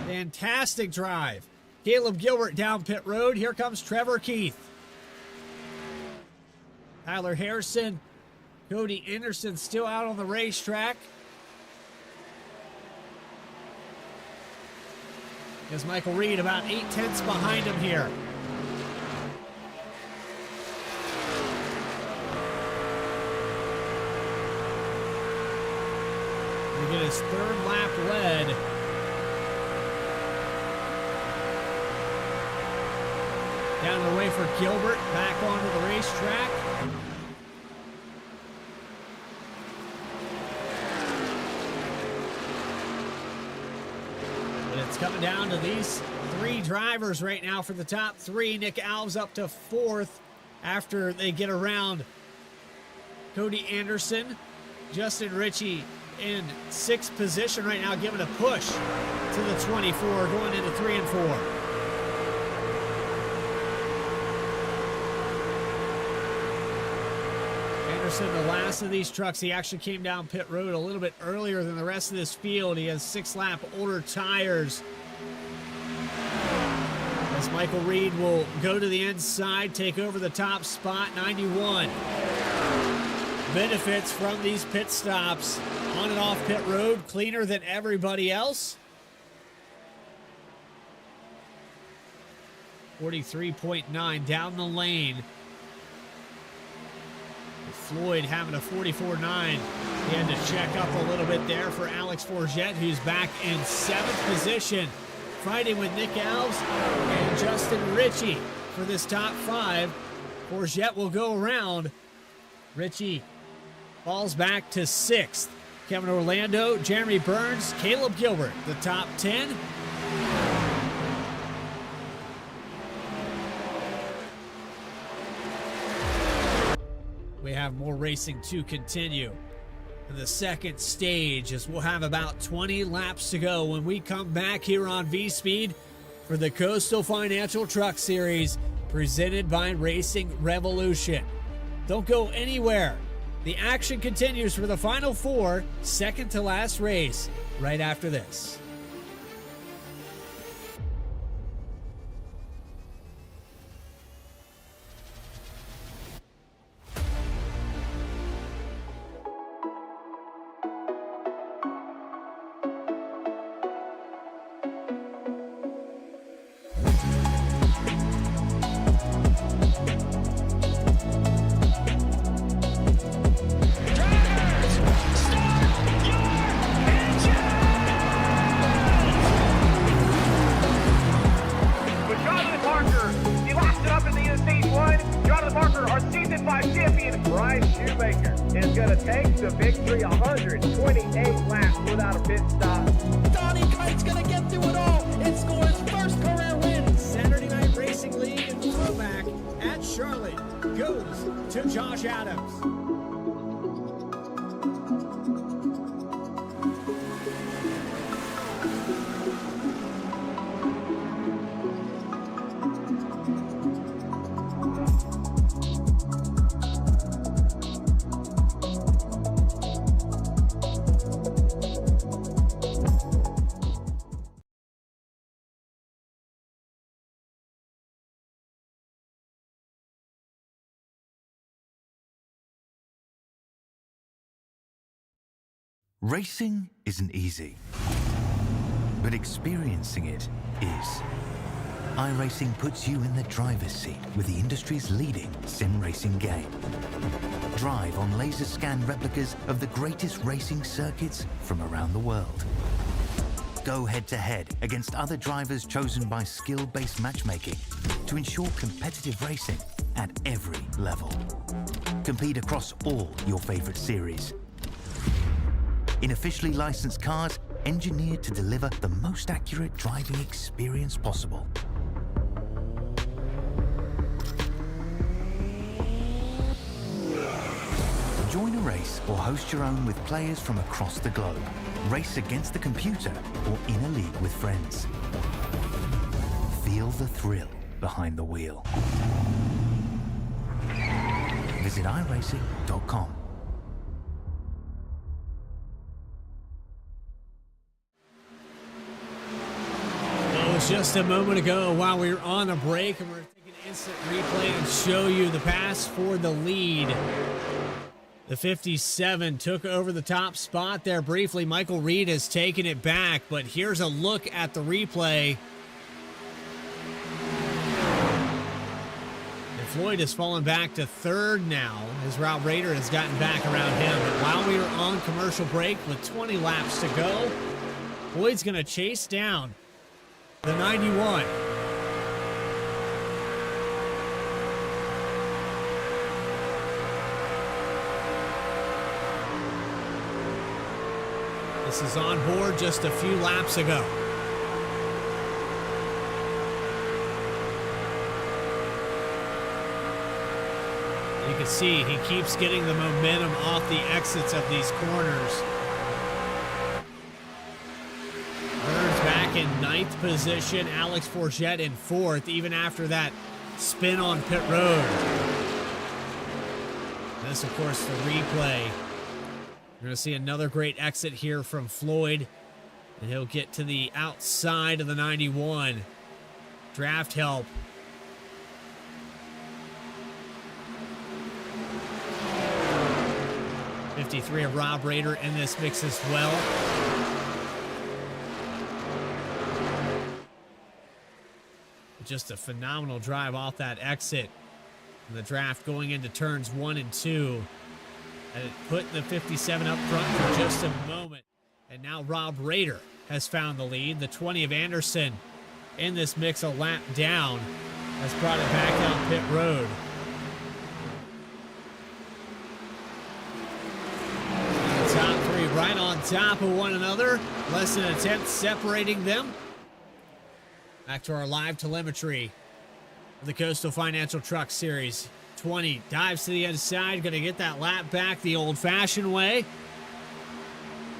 Fantastic drive. Caleb Gilbert down pit road. Here comes Trevor Keith. Tyler Harrison, Cody Anderson still out on the racetrack. There's Michael Reed about 8/10 behind him here. We get his 3rd lap led. Down the way for Gilbert, back onto the racetrack. And it's coming down to these 3 drivers right now for the top 3. Nick Alves up to 4th after they get around Cody Anderson. Justin Ritchie in 6th position right now, giving a push to the 24, going into 3 and 4. The last of these trucks, he actually came down pit road a little bit earlier than the rest of this field. He has 6-lap older tires. As Michael Reed will go to the inside, take over the top spot, 91. Benefits from these pit stops on and off pit road, cleaner than everybody else. 43.9 down the lane. Floyd having a 44.9. He had to check up a little bit there for Alex Forget, who's back in 7th position, fighting with Nick Alves and Justin Ritchie for this top 5 Forget will go around. Richie falls back to 6th. Kevin Orlando, Jeremy Burns, Caleb Gilbert, the top 10. We have more racing to continue in the second stage, as we'll have about 20 laps to go when we come back here on Vspeed for the Coastal Financial Truck Series presented by Racing Revolution. Don't go anywhere. The action continues for the final 4, second to last race, right after this. Is going to take the victory 128 laps without a pit stop. Donnie Kite's going to get through it all and score his first career win. Saturday Night Racing League in throwback at Charlotte goes to Josh Adams. Racing isn't easy, but experiencing it is. iRacing puts you in the driver's seat with the industry's leading sim racing game. Drive on laser scan replicas of the greatest racing circuits from around the world. Go head-to-head against other drivers chosen by skill-based matchmaking to ensure competitive racing at every level. Compete across all your favorite series in officially licensed cars engineered to deliver the most accurate driving experience possible. Join a race or host your own with players from across the globe. Race against the computer or in a league with friends. Feel the thrill behind the wheel. Visit iRacing.com. Just a moment ago while we were on a break, and we're going to take an instant replay and show you the pass for the lead. The 57 took over the top spot there briefly. Michael Reed has taken it back, but here's a look at the replay. And Floyd has fallen back to 3rd now as Rob Rader has gotten back around him. But while we were on commercial break with 20 laps to go, Floyd's going to chase down the 91. This is on board just a few laps ago. You can see he keeps getting the momentum off the exits of these corners. In 9th position, Alex Forget in 4th, even after that spin on pit road. This, of course, the replay. You're going to see another great exit here from Floyd, and he'll get to the outside of the 91. Draft help. '53 of Rob Rader in this mix as well. Just a phenomenal drive off that exit. And the draft going into turns 1 and 2. And it put the 57 up front for just a moment. And now Rob Rader has found the lead. The 20 of Anderson in this mix a lap down has brought it back down pit road. right on top of one another. Less than a tenth separating them. Back to our live telemetry of the Coastal Financial Truck Series. 20 dives to the inside, going to get that lap back the old-fashioned way.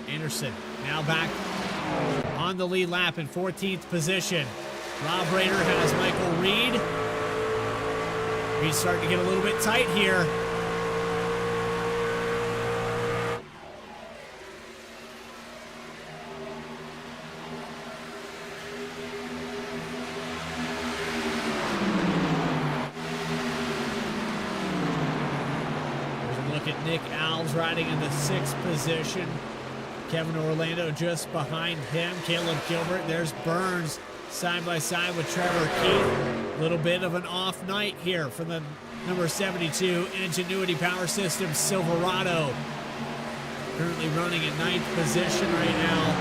Anderson now back on the lead lap in 14th position. Rob Rader has Michael Reed. He's starting to get a little bit tight here. At Nick Alves riding in the 6th position. Kevin Orlando just behind him. Caleb Gilbert. There's Burns side by side with Trevor Keith. A little bit of an off night here for the number 72 Ingenuity Power Systems Silverado. Currently running at 9th position right now.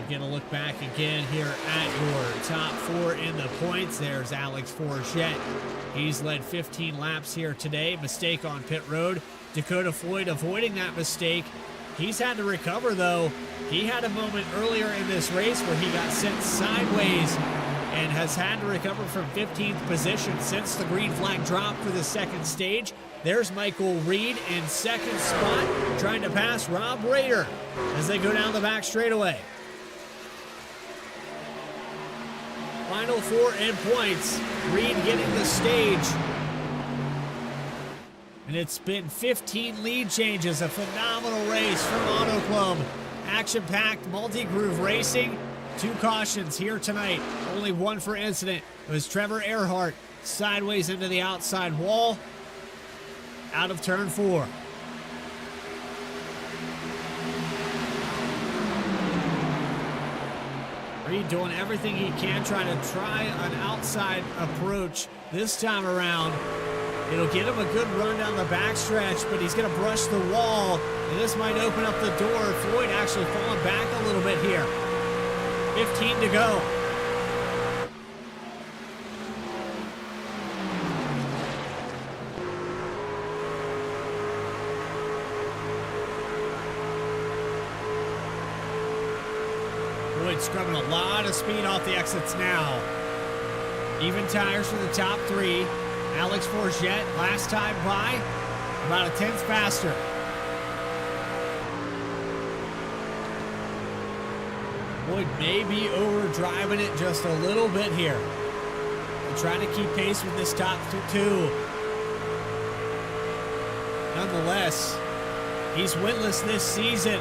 We're going to look back again here at your top 4 in the points. There's Alex Forget. He's led 15 laps here today. Mistake on pit road. Dakota Floyd avoiding that mistake. He's had to recover, though. He had a moment earlier in this race where he got sent sideways and has had to recover from 15th position since the green flag dropped for the second stage. There's Michael Reed in 2nd spot, trying to pass Rob Rader as they go down the back straightaway. Final 4 in points. Reed getting the stage. And it's been 15 lead changes. A phenomenal race from Auto Club. Action-packed, multi-groove racing. 2 cautions here tonight. Only 1 for incident. It was Trevor Earhart sideways into the outside wall. Out of turn 4. Reed doing everything he can, trying to try an outside approach this time around. It'll get him a good run down the backstretch, but he's going to brush the wall, and this might open up the door. Floyd actually falling back a little bit here. 15 to go. Floyd scrubbing a lot of speed off the exits now. Even tires for the top 3. Alex Forget, last time by, about a tenth faster. Floyd may be overdriving it just a little bit here. And trying to keep pace with this top 2. Nonetheless, he's winless this season.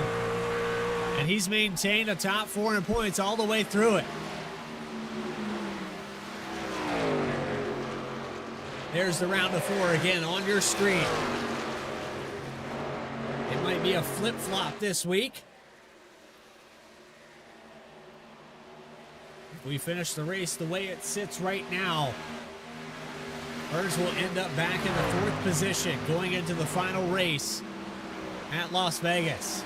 And he's maintained a top 4 in points all the way through it. There's the round of 4 again on your screen. It might be a flip-flop this week. If we finish the race the way it sits right now, Burns will end up back in the 4th position going into the final race at Las Vegas.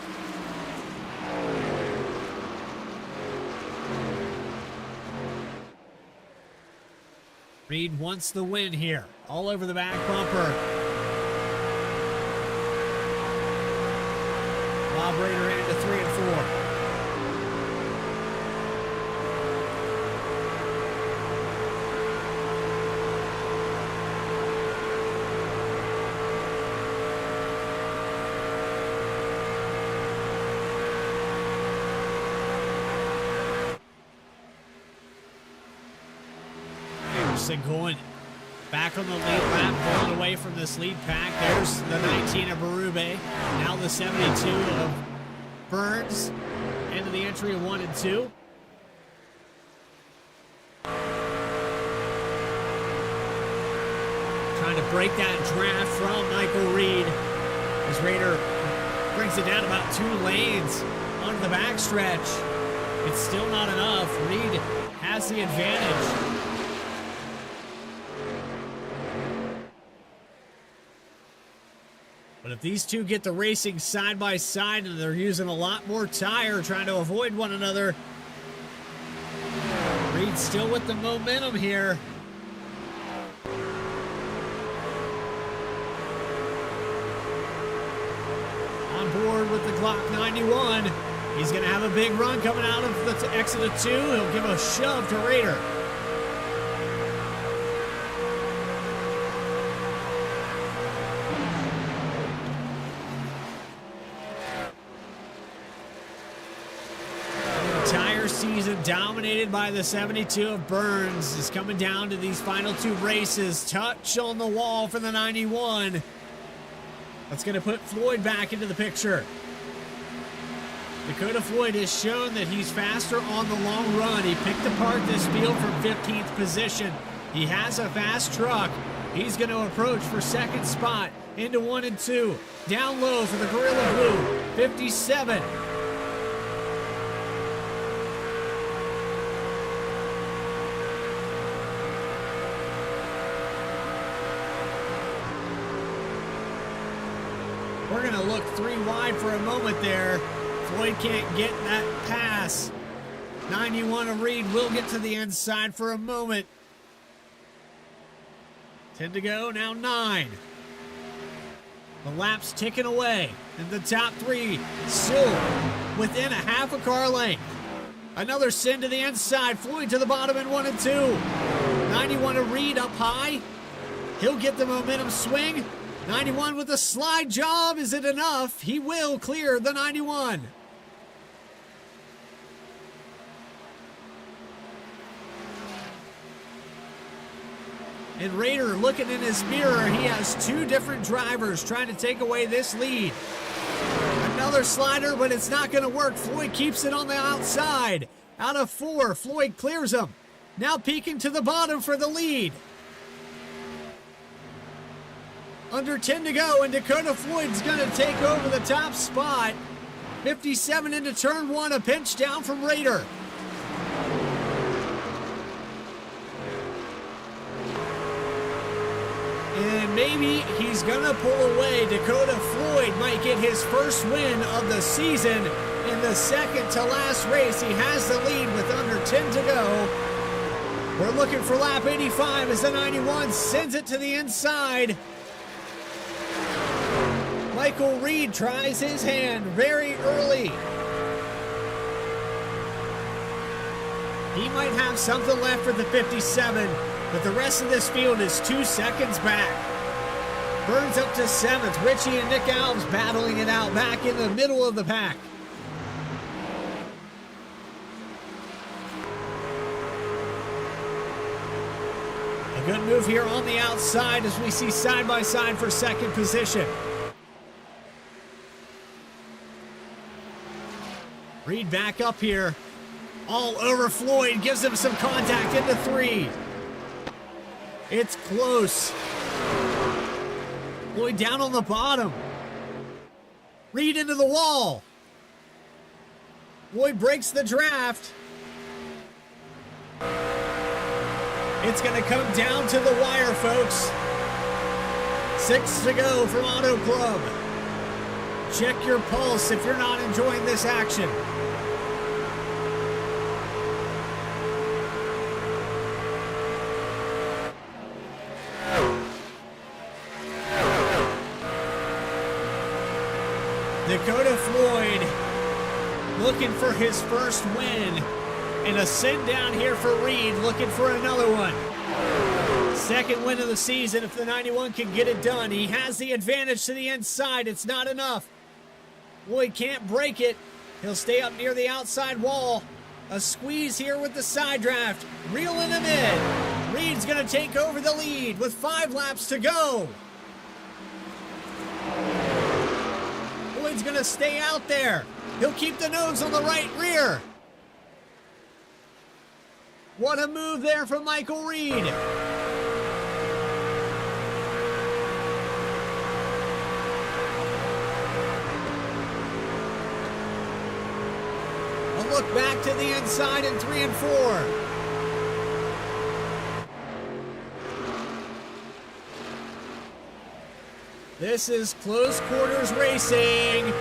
Reed wants the win here. All over the back bumper. Bob Rader into 3 and 4. Going back on the lead lap, pulling away from this lead pack. There's the 19 of Berube. Now the 72 of Burns into the entry of 1 and 2. Trying to break that draft from Michael Reed as Rader brings it down about 2 lanes onto the backstretch. It's still not enough. Reed has the advantage. But if these two get the racing side by side and they're using a lot more tire trying to avoid one another, Reed's still with the momentum here. On board forward with the Glock 91. He's going to have a big run coming out of the exit of 2. He'll give a shove to Raider. Season dominated by the 72 of Burns is coming down to these final 2 races. Touch on the wall for the 91. That's going to put Floyd back into the picture. Dakota Floyd has shown that he's faster on the long run. He picked apart this field from 15th position. He has a fast truck. He's going to approach for second spot into 1 and 2. Down low for the Gorilla Blue, 57. We're going to look 3 wide for a moment there. Floyd can't get that pass. 91 of Reed will get to the inside for a moment. 10 to go, now 9. The lap's ticking away. And the top 3 still within a half a car length. Another send to the inside. Floyd to the bottom in 1 and 2. 91 of Reed up high. He'll get the momentum swing. 91 with a slide job. Is it enough? He will clear the 91. And Raider looking in his mirror. He has 2 different drivers trying to take away this lead. Another slider, but it's not going to work. Floyd keeps it on the outside. Out of 4, Floyd clears him. Now peeking to the bottom for the lead. Under 10 to go, and Dakota Floyd's going to take over the top spot. 57 into turn 1, a pinch down from Raider. And maybe he's going to pull away. Dakota Floyd might get his first win of the season in the second to last race. He has the lead with under 10 to go. We're looking for lap 85 as the 91 sends it to the inside. Michael Reed tries his hand very early. He might have something left for the 57, but the rest of this field is 2 seconds back. Burns up to 7th. Richie and Nick Alves battling it out back in the middle of the pack. A good move here on the outside as we see side by side for second position. Reed back up here. All over Floyd. Gives him some contact into 3. It's close. Floyd down on the bottom. Reed into the wall. Floyd breaks the draft. It's going to come down to the wire, folks. 6 to go from Auto Club. Check your pulse if you're not enjoying this action. Dakota Floyd looking for his first win, and a send down here for Reed looking for another one. Second win of the season if the 91 can get it done. He has the advantage to the inside. It's not enough. Floyd can't break it. He'll stay up near the outside wall. A squeeze here with the side draft. Reeling him in. Reed's going to take over the lead with 5 laps to go. Floyd's going to stay out there. He'll keep the nose on the right rear. What a move there from Michael Reed. A look back to the inside in 3 and 4. This is close quarters racing.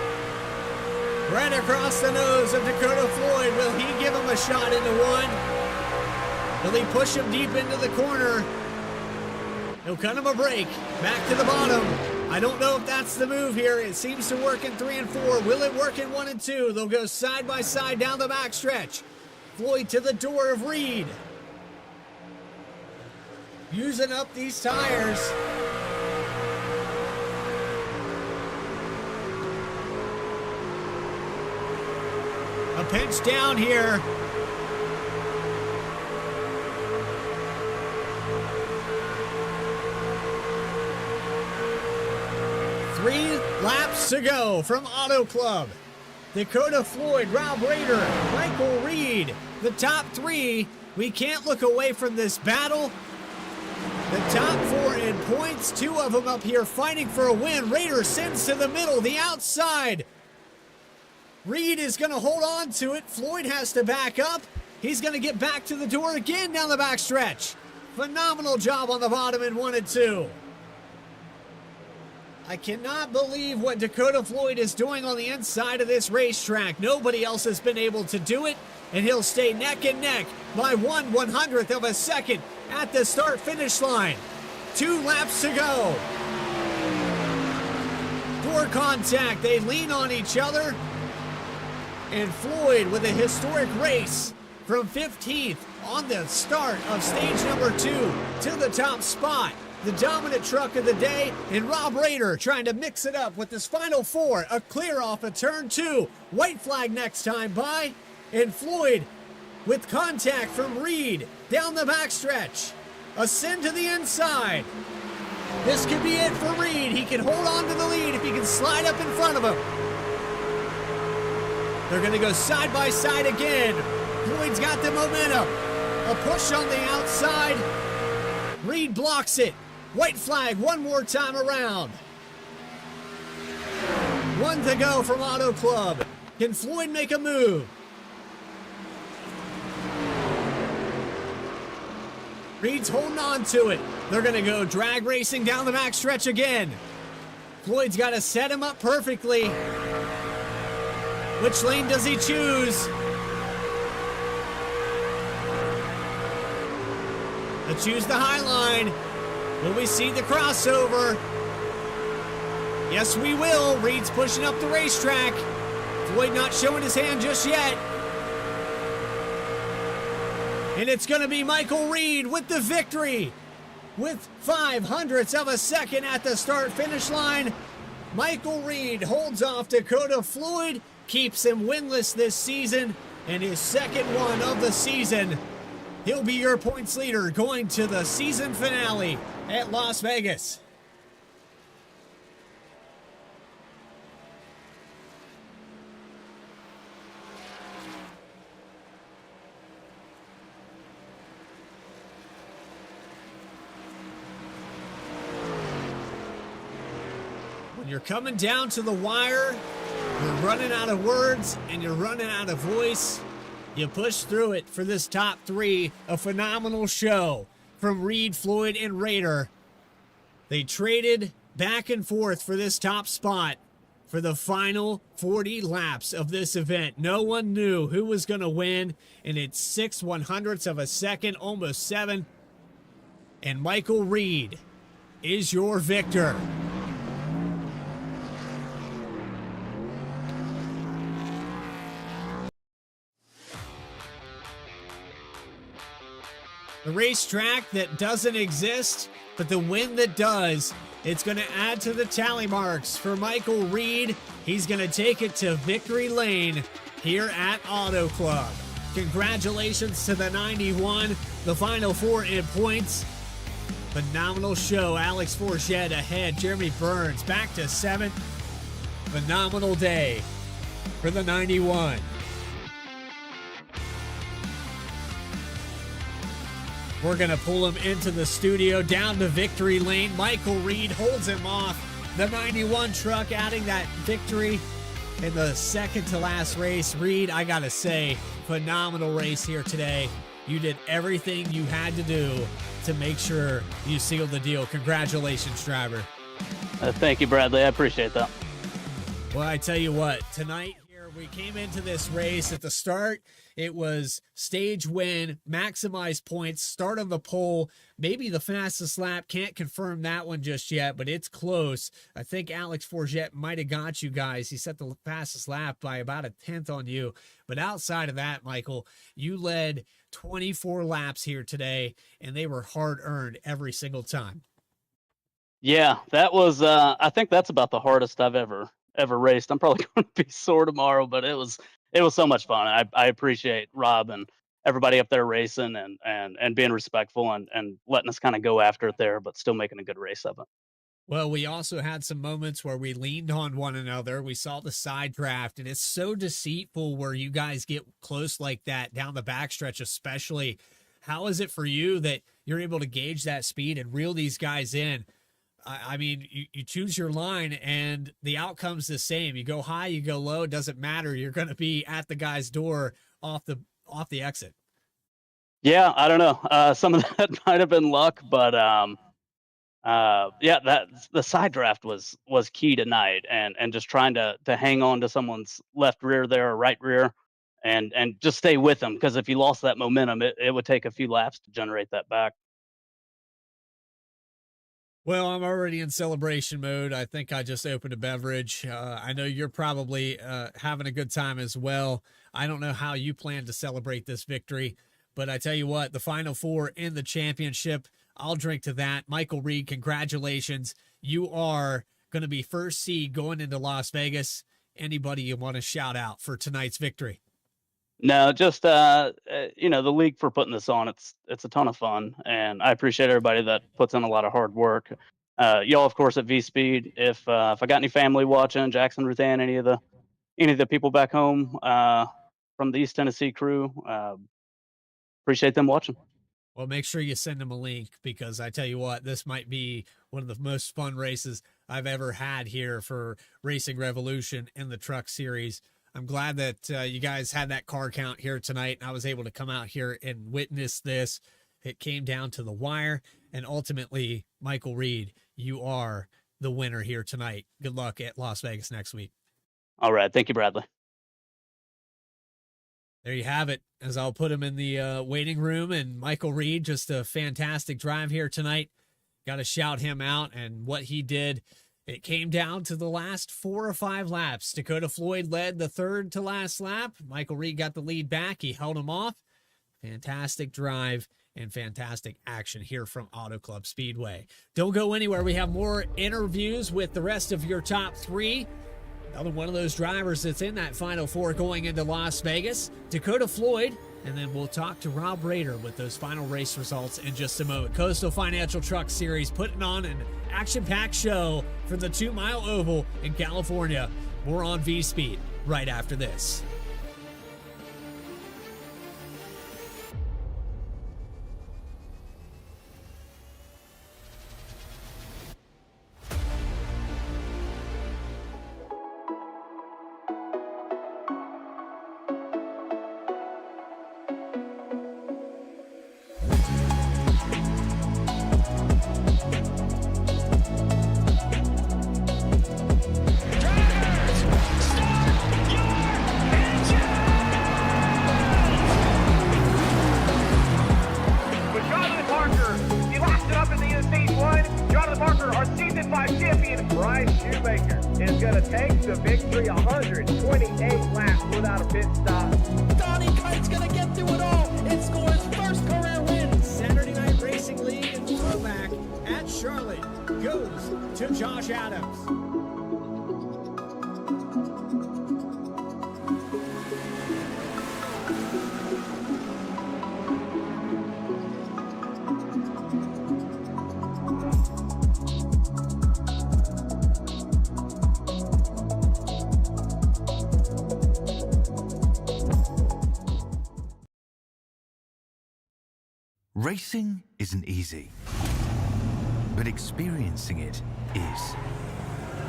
Right across the nose of Dakota Floyd. Will he give him a shot into 1? Will he push him deep into the corner? He'll cut him a break. Back to the bottom. I don't know if that's the move here. It seems to work in 3 and 4. Will it work in 1 and 2? They'll go side by side down the backstretch. Floyd to the door of Reed. Using up these tires. A pinch down here. Three laps to go from Auto Club. Dakota Floyd, Rob Rader, Michael Reed, the top three. We can't look away from this battle. The top four in points, 2 of them up here fighting for a win. Rader sends to the middle, the outside. Reed is going to hold on to it. Floyd has to back up. He's going to get back to the door again down the backstretch. Phenomenal job on the bottom in 1 and 2. I cannot believe what Dakota Floyd is doing on the inside of this racetrack. Nobody else has been able to do it, and he'll stay neck and neck by 1/100th of a second at the start-finish line. 2 laps to go. Door contact, they lean on each other, and Floyd with a historic race from 15th on the start of stage number 2 to the top spot. The dominant truck of the day, and Rob Rader trying to mix it up with his final 4. A clear off of turn 2. White flag next time by. And Floyd with contact from Reed down the backstretch. Ascend to the inside. This could be it for Reed. He can hold on to the lead if he can slide up in front of him. They're going to go side by side again. Floyd's got the momentum. A push on the outside. Reed blocks it. White flag one more time around. 1 to go from Auto Club. Can Floyd make a move? Reed's holding on to it. They're going to go drag racing down the backstretch again. Floyd's got to set him up perfectly. Which lane does he choose? Let's choose the high line. Will we see the crossover? Yes, we will. Reed's pushing up the racetrack. Floyd not showing his hand just yet. And it's going to be Michael Reed with the victory. With 0.05 of a second at the start-finish line, Michael Reed holds off Dakota Floyd, keeps him winless this season, and his second one of the season. He'll be your points leader going to the season finale at Las Vegas. When you're coming down to the wire, you're running out of words and you're running out of voice. You push through it for this top 3. A phenomenal show from Reed, Floyd, and Rader. They traded back and forth for this top spot for the final 40 laps of this event. No one knew who was going to win, and it's 6/100ths of a second, almost 7. And Michael Reed is your victor. The racetrack that doesn't exist, but the win that does, it's going to add to the tally marks for Michael Reed. He's going to take it to victory lane here at Auto Club. Congratulations to the 91, the final 4 in points. Phenomenal show. Alex Forget ahead. Jeremy Burns back to 7th. Phenomenal day for the 91. We're going to pull him into the studio, down to victory lane. Michael Reed holds him off. The 91 truck adding that victory in the second to last race. Reed, I got to say, phenomenal race here today. You did everything you had to do to make sure you sealed the deal. Congratulations, driver. Thank you, Bradley. I appreciate that. Well, I tell you what, tonight here We came into this race at the start. It was stage win, maximize points, start on the pole, maybe the fastest lap. Can't confirm that one just yet, but it's close. I think Alex Forget might have got you guys. He set the fastest lap by about a tenth on you. But outside of that, Michael, you led 24 laps here today, and they were hard earned every single time. Yeah, that was I think that's about the hardest I've ever raced. I'm probably going to be sore tomorrow, but it was so much fun. I appreciate Rob and everybody up there racing and being respectful and letting us kind of go after it there, but still making a good race of it. Well, we also had some moments where we leaned on one another. We saw the side draft, and it's so deceitful where you guys get close like that down the backstretch, especially. How is it for you that you're able to gauge that speed and reel these guys in? I mean, you choose your line and the outcome's the same. You go high, you go low, it doesn't matter. You're going to be at the guy's door off the exit. Yeah, I don't know. Some of that might have been luck, but yeah, that the side draft was key tonight, and just trying to hang on to someone's left rear there or right rear, and just stay with them, because if you lost that momentum, it would take a few laps to generate that back. Well, I'm already in celebration mode. I think I just opened a beverage. I know you're probably having a good time as well. I don't know how you plan to celebrate this victory, but I tell you what, the Final Four in the championship, I'll drink to that. Michael Reed, congratulations. You are going to be first seed going into Las Vegas. Anybody you want to shout out for tonight's victory? No, just you know, the league for putting this on. It's a ton of fun, and I appreciate everybody that puts in a lot of hard work. Y'all, of course, at Vspeed. If I got any family watching, Jackson, Ruth Ann, any of the people back home from the East Tennessee crew, appreciate them watching. Well, make sure you send them a link, because I tell you what, this might be one of the most fun races I've ever had here for Racing Revolution in the Truck Series. I'm glad that you guys had that car count here tonight, and I was able to come out here and witness this. It came down to the wire, and ultimately, Michael Reed, you are the winner here tonight. Good luck at Las Vegas next week. All right. Thank you, Bradley. There you have it, as I'll put him in the waiting room. And Michael Reed, just a fantastic drive here tonight. Got to shout him out and what he did. It came down to the last 4 or 5 laps. Dakota Floyd led the third to last lap. Michael Reed got the lead back. He held him off. Fantastic drive and fantastic action here from Auto Club Speedway. Don't go anywhere. We have more interviews with the rest of your top 3. Another one of those drivers that's in that Final Four going into Las Vegas, Dakota Floyd. And then we'll talk to Rob Rader with those final race results in just a moment. Coastal Financial Truck Series putting on an action-packed show for the 2 Mile Oval in California. More on Vspeed right after this. The victory, 128 laps without a pit stop. Donnie Kite's gonna get through it all and score his first career win. Saturday Night Racing League and throwback at Charlotte goes to Josh Adams. Racing isn't easy, but experiencing it is.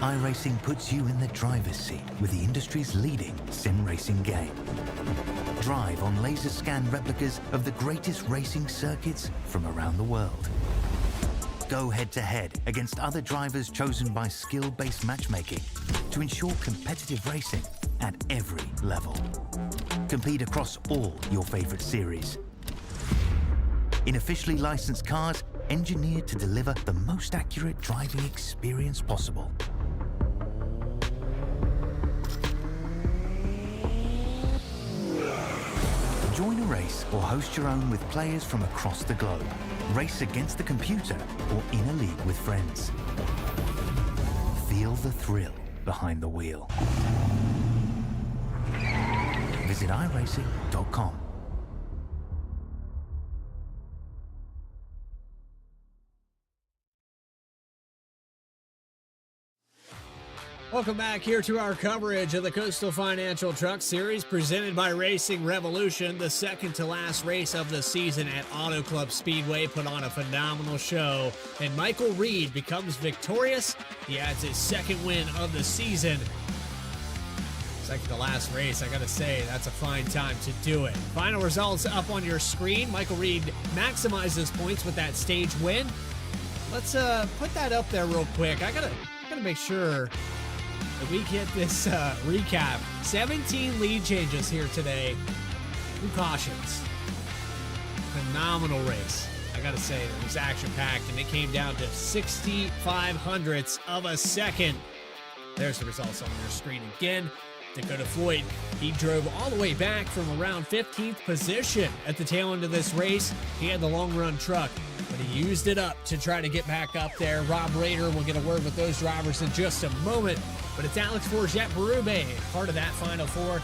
iRacing puts you in the driver's seat with the industry's leading sim racing game. Drive on laser scan replicas of the greatest racing circuits from around the world. Go head-to-head against other drivers chosen by skill-based matchmaking to ensure competitive racing at every level. Compete across all your favorite series. In officially licensed cars, engineered to deliver the most accurate driving experience possible. Join a race or host your own with players from across the globe. Race against the computer or in a league with friends. Feel the thrill behind the wheel. Visit iRacing.com. Welcome back here to our coverage of the Coastal Financial Truck Series presented by Racing Revolution. The second to last race of the season at Auto Club Speedway put on a phenomenal show, and Michael Reed becomes victorious. He adds his second win of the season. Second to last race, I gotta say, that's a fine time to do it. Final results up on your screen. Michael Reed maximizes points with that stage win. Let's put that up there real quick. I gotta make sure that we get this recap. 17 lead changes here today. 2 cautions. Phenomenal race. I gotta say, it was action-packed, and it came down to 65/100ths of a second. There's the results on your screen again. Dakota Floyd, he drove all the way back from around 15th position at the tail end of this race. He had the long-run truck, but he used it up to try to get back up there. Rob Rader will get a word with those drivers in just a moment, but it's Alex Forget-Berube, part of that Final Four.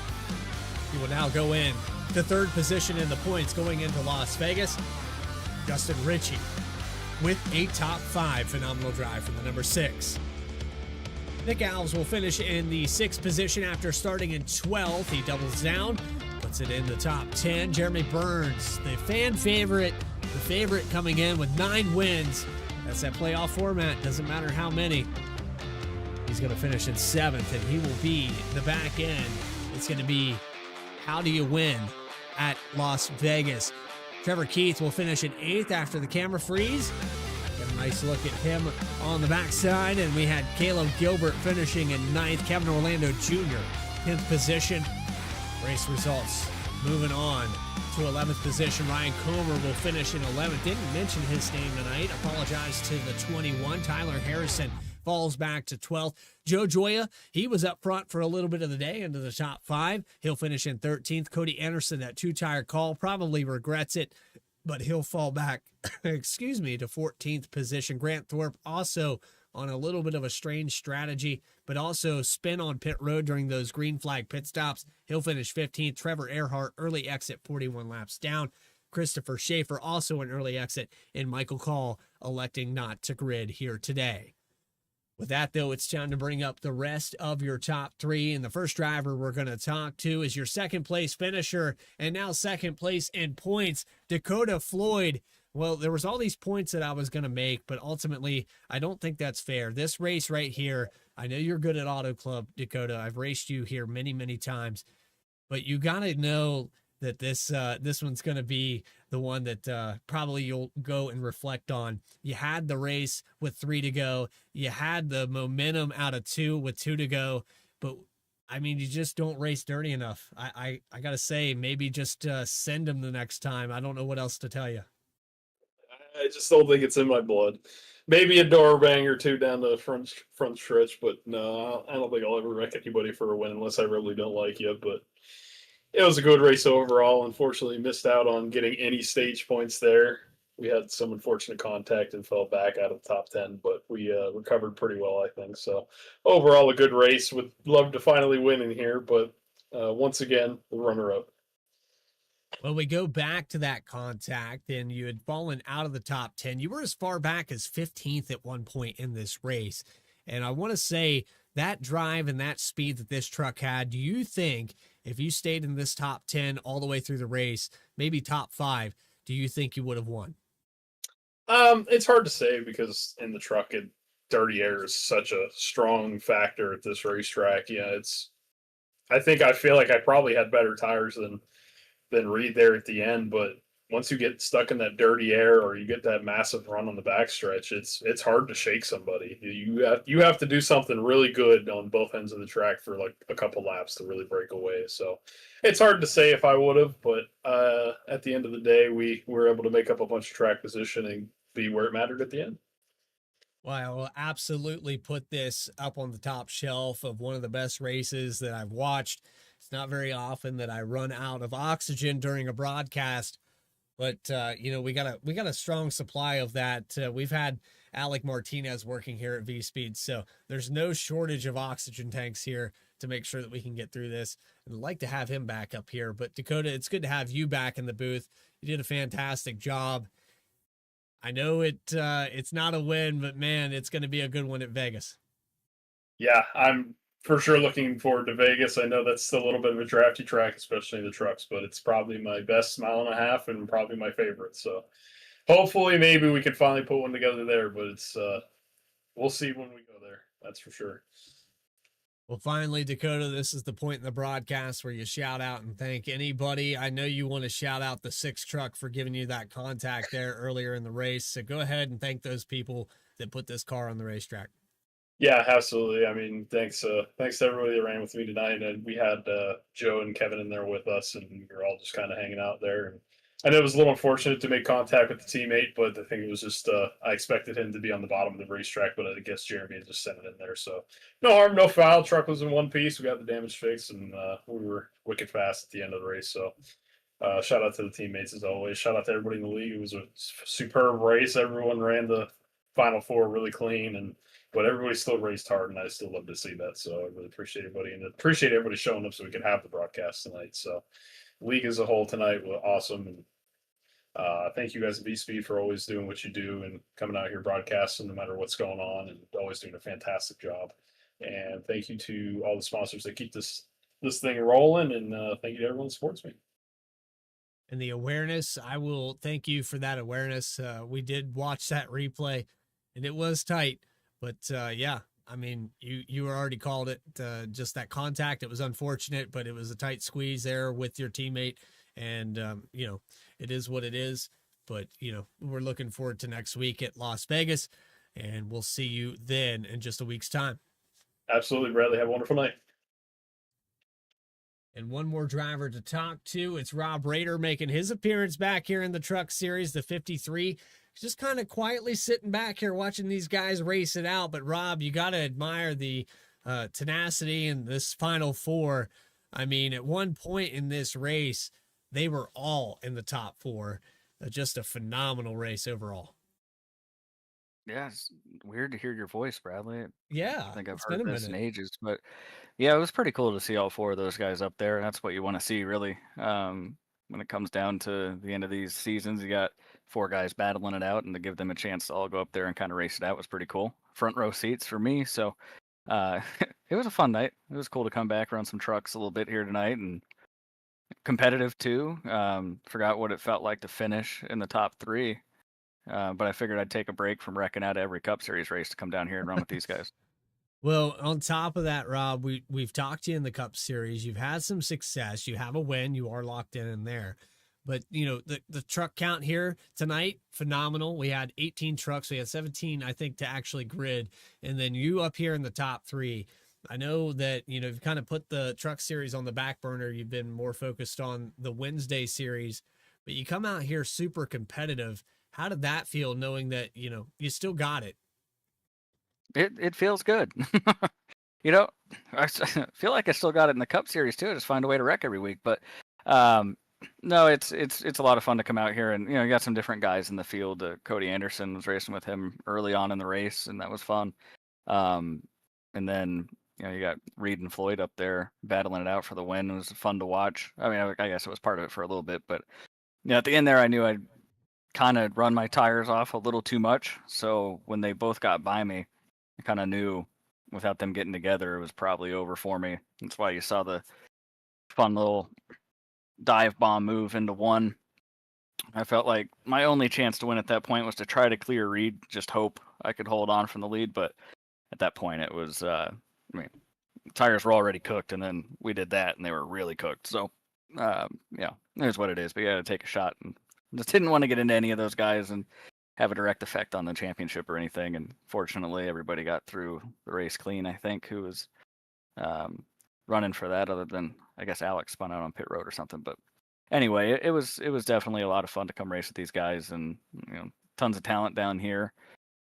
He will now go in to 3rd position in the points going into Las Vegas. Justin Ritchie with a top 5 phenomenal drive from the number 6. Nick Alves will finish in the 6th position after starting in 12th. He doubles down, puts it in the top 10. Jeremy Burns, the fan favorite, coming in with 9 wins. That's that playoff format. Doesn't matter how many. He's going to finish in 7th, and he will be the back end. It's going to be how do you win at Las Vegas. Trevor Keith will finish in 8th after the camera freeze. Got a nice look at him on the backside, and we had Caleb Gilbert finishing in 9th. Kevin Orlando Jr., 10th position. Race results moving on to 11th position. Ryan Comer will finish in 11th. Didn't mention his name tonight. Apologize to the 21. Tyler Harrison falls back to 12th. Joe Joya, he was up front for a little bit of the day into the top 5. He'll finish in 13th. Cody Anderson, that 2-tire call, probably regrets it, but he'll fall back, to 14th position. Grant Thorpe also on a little bit of a strange strategy, but also spin on pit road during those green flag pit stops. He'll finish 15th. Trevor Earhart, early exit, 41 laps down. Christopher Schaefer, also an early exit, and Michael Call electing not to grid here today. With that, though, it's time to bring up the rest of your top 3. And the first driver we're going to talk to is your second-place finisher and now second place in points, Dakota Floyd. Well, there was all these points that I was going to make, but ultimately, I don't think that's fair. This race right here, I know you're good at Auto Club, Dakota. I've raced you here many, many times. But you got to know that this one's going to be the one that probably you'll go and reflect on. You had the race with 3 to go. You had the momentum out of 2 with 2 to go. But, I mean, you just don't race dirty enough. I got to say, maybe just send him the next time. I don't know what else to tell you. I just don't think it's in my blood. Maybe a door bang or 2 down the front stretch, but no, I don't think I'll ever wreck anybody for a win unless I really don't like you. But it was a good race overall. Unfortunately, missed out on getting any stage points there. We had some unfortunate contact and fell back out of the top 10, but we recovered pretty well, I think. So overall, a good race. Would love to finally win in here, but once again, the runner-up. Well, we go back to that contact, and you had fallen out of the top 10. You were as far back as 15th at one point in this race. And I want to say that drive and that speed that this truck had, do you think if you stayed in this top 10 all the way through the race, maybe top 5, do you think you would have won? It's hard to say because in the truck, dirty air is such a strong factor at this racetrack. Yeah, I feel like I probably had better tires than Reed there at the end, but once you get stuck in that dirty air or you get that massive run on the backstretch, it's hard to shake somebody. You have to do something really good on both ends of the track for like a couple laps to really break away. So it's hard to say if I would have, but at the end of the day, we were able to make up a bunch of track position and be where it mattered at the end. Well, I will absolutely put this up on the top shelf of one of the best races that I've watched. It's not very often that I run out of oxygen during a broadcast, but we got a strong supply of that. We've had Alec Martinez working here at Vspeed, so there's no shortage of oxygen tanks here to make sure that we can get through this. I'd like to have him back up here, but Dakota, it's good to have you back in the booth. You did a fantastic job. I know it's not a win, but man, it's going to be a good one at Vegas. Yeah, I'm for sure looking forward to Vegas. I know that's still a little bit of a drafty track, especially the trucks, but it's probably my best mile and a half and probably my favorite. So hopefully maybe we can finally put one together there, but it's we'll see when we go there. That's for sure. Well, finally, Dakota, this is the point in the broadcast where you shout out and thank anybody. I know you want to shout out the 6 truck for giving you that contact there earlier in the race. So go ahead and thank those people that put this car on the racetrack. Yeah, absolutely. I mean, thanks to everybody that ran with me tonight. And we had Joe and Kevin in there with us, and we were all just kind of hanging out there. And I know it was a little unfortunate to make contact with the teammate, but I think it was just I expected him to be on the bottom of the racetrack, but I guess Jeremy had just sent it in there. So no harm, no foul. Truck was in one piece. We got the damage fixed, and we were wicked fast at the end of the race. So shout out to the teammates as always. Shout out to everybody in the league. It was a superb race. Everyone ran the Final Four really clean, but everybody still raced hard, and I still love to see that. So I really appreciate everybody, and appreciate everybody showing up so we could have the broadcast tonight. So league as a whole tonight was awesome, and thank you guys at Vspeed for always doing what you do and coming out here broadcasting no matter what's going on, and always doing a fantastic job. And thank you to all the sponsors that keep this thing rolling, and thank you to everyone that supports me. And the awareness, I will thank you for that awareness. We did watch that replay, and it was tight. But yeah, I mean, you already called it just that contact. It was unfortunate, but it was a tight squeeze there with your teammate. And, it is what it is. But, we're looking forward to next week at Las Vegas, and we'll see you then in just a week's time. Absolutely, Bradley. Have a wonderful night. And one more driver to talk to. It's Rob Rader making his appearance back here in the Truck Series, the 53. Just kind of quietly sitting back here watching these guys race it out. But Rob, you got to admire the tenacity in this Final Four. I mean, at one point in this race, they were all in the top 4. Just a phenomenal race overall. Yeah, it's weird to hear your voice, Bradley. Yeah, I think I've it's heard been a this in minute. ages, but yeah, it was pretty cool to see all 4 of those guys up there. That's what you want to see, really. When it comes down to the end of these seasons, you got 4 guys battling it out, and to give them a chance to all go up there and kind of race it out was pretty cool. Front row seats for me, so it was a fun night. It was cool to come back, run some trucks a little bit here tonight, and competitive too. Forgot what it felt like to finish in the top 3. But I figured I'd take a break from wrecking out every Cup Series race to come down here and run with these guys. Well, on top of that, Rob, we've talked to you in the Cup Series. You've had some success. You have a win. You are locked in there. But, the truck count here tonight, phenomenal. We had 18 trucks. We had 17, I think, to actually grid. And then you up here in the top 3. I know that, you've kind of put the Truck Series on the back burner. You've been more focused on the Wednesday series. But you come out here super competitive. How did that feel knowing that, you still got it? It feels good. I feel like I still got it in the Cup Series too. I just find a way to wreck every week. But no, it's a lot of fun to come out here, and you got some different guys in the field. Cody Anderson was racing with him early on in the race, and that was fun. And then you got Reed and Floyd up there battling it out for the win. It was fun to watch. I mean, I guess it was part of it for a little bit, but at the end there, I knew I'd kind of run my tires off a little too much. So when they both got by me, I kind of knew without them getting together, it was probably over for me. That's why you saw the fun little dive bomb move into one. I felt like my only chance to win at that point was to try to clear Reed, just hope I could hold on from the lead. But at that point, it was, tires were already cooked, and then we did that, and they were really cooked. So, it is what it is. But you got to take a shot and just didn't want to get into any of those guys and have a direct effect on the championship or anything. And fortunately, everybody got through the race clean, I think, who was running for that, other than, I guess, Alex spun out on pit road or something. But anyway, it was definitely a lot of fun to come race with these guys, and tons of talent down here.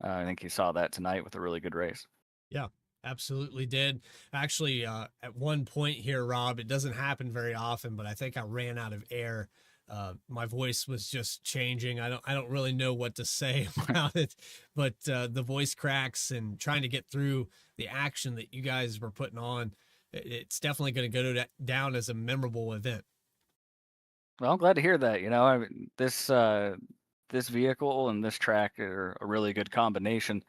I think you saw that tonight with a really good race. Yeah, absolutely did. Actually, at one point here, Rob, it doesn't happen very often, but I think I ran out of air. My voice was just changing. I don't really know what to say about it, but the voice cracks, and trying to get through the action that you guys were putting on, it's definitely going to go down as a memorable event. Well, I'm glad to hear that. I mean, this vehicle and this track are a really good combination.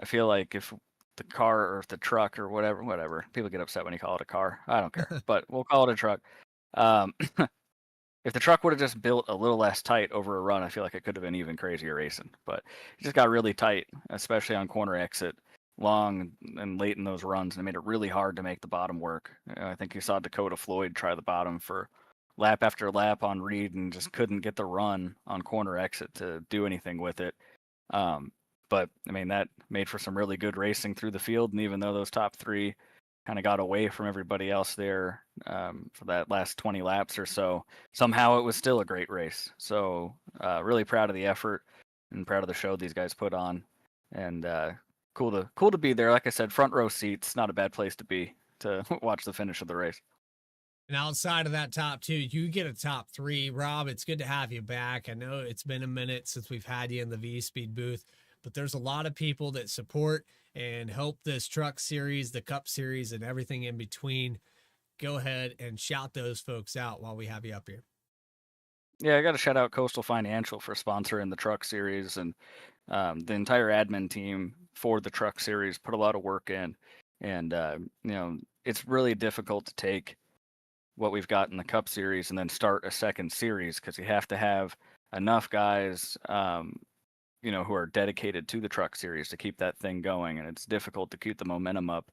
I feel like if the car or if the truck or whatever, people get upset when you call it a car. I don't care, but we'll call it a truck. If the truck would have just built a little less tight over a run, I feel like it could have been even crazier racing. But it just got really tight, especially on corner exit, long and late in those runs, and it made it really hard to make the bottom work. I think you saw Dakota Floyd try the bottom for lap after lap on Reed and just couldn't get the run on corner exit to do anything with it. But I mean, that made for some really good racing through the field. And even though those top three kind of got away from everybody else there for that last 20 laps or so, somehow it was still a great race. So really proud of the effort and proud of the show these guys put on. And cool to be there. Like I said, front row seats, not a bad place to be to watch the finish of the race. And outside of that top two, you get a top three. Rob, it's good to have you back. I know it's been a minute since we've had you in the Vspeed booth, but there's a lot of people that support and help this truck series, the Cup series, and everything in between. Go ahead and shout those folks out while we have you up here. Yeah, I got to shout out Coastal Financial for sponsoring the truck series, and the entire admin team for the truck series put a lot of work in. And, it's really difficult to take what we've got in the Cup series and then start a second series, because you have to have enough guys, who are dedicated to the truck series to keep that thing going. And it's difficult to keep the momentum up.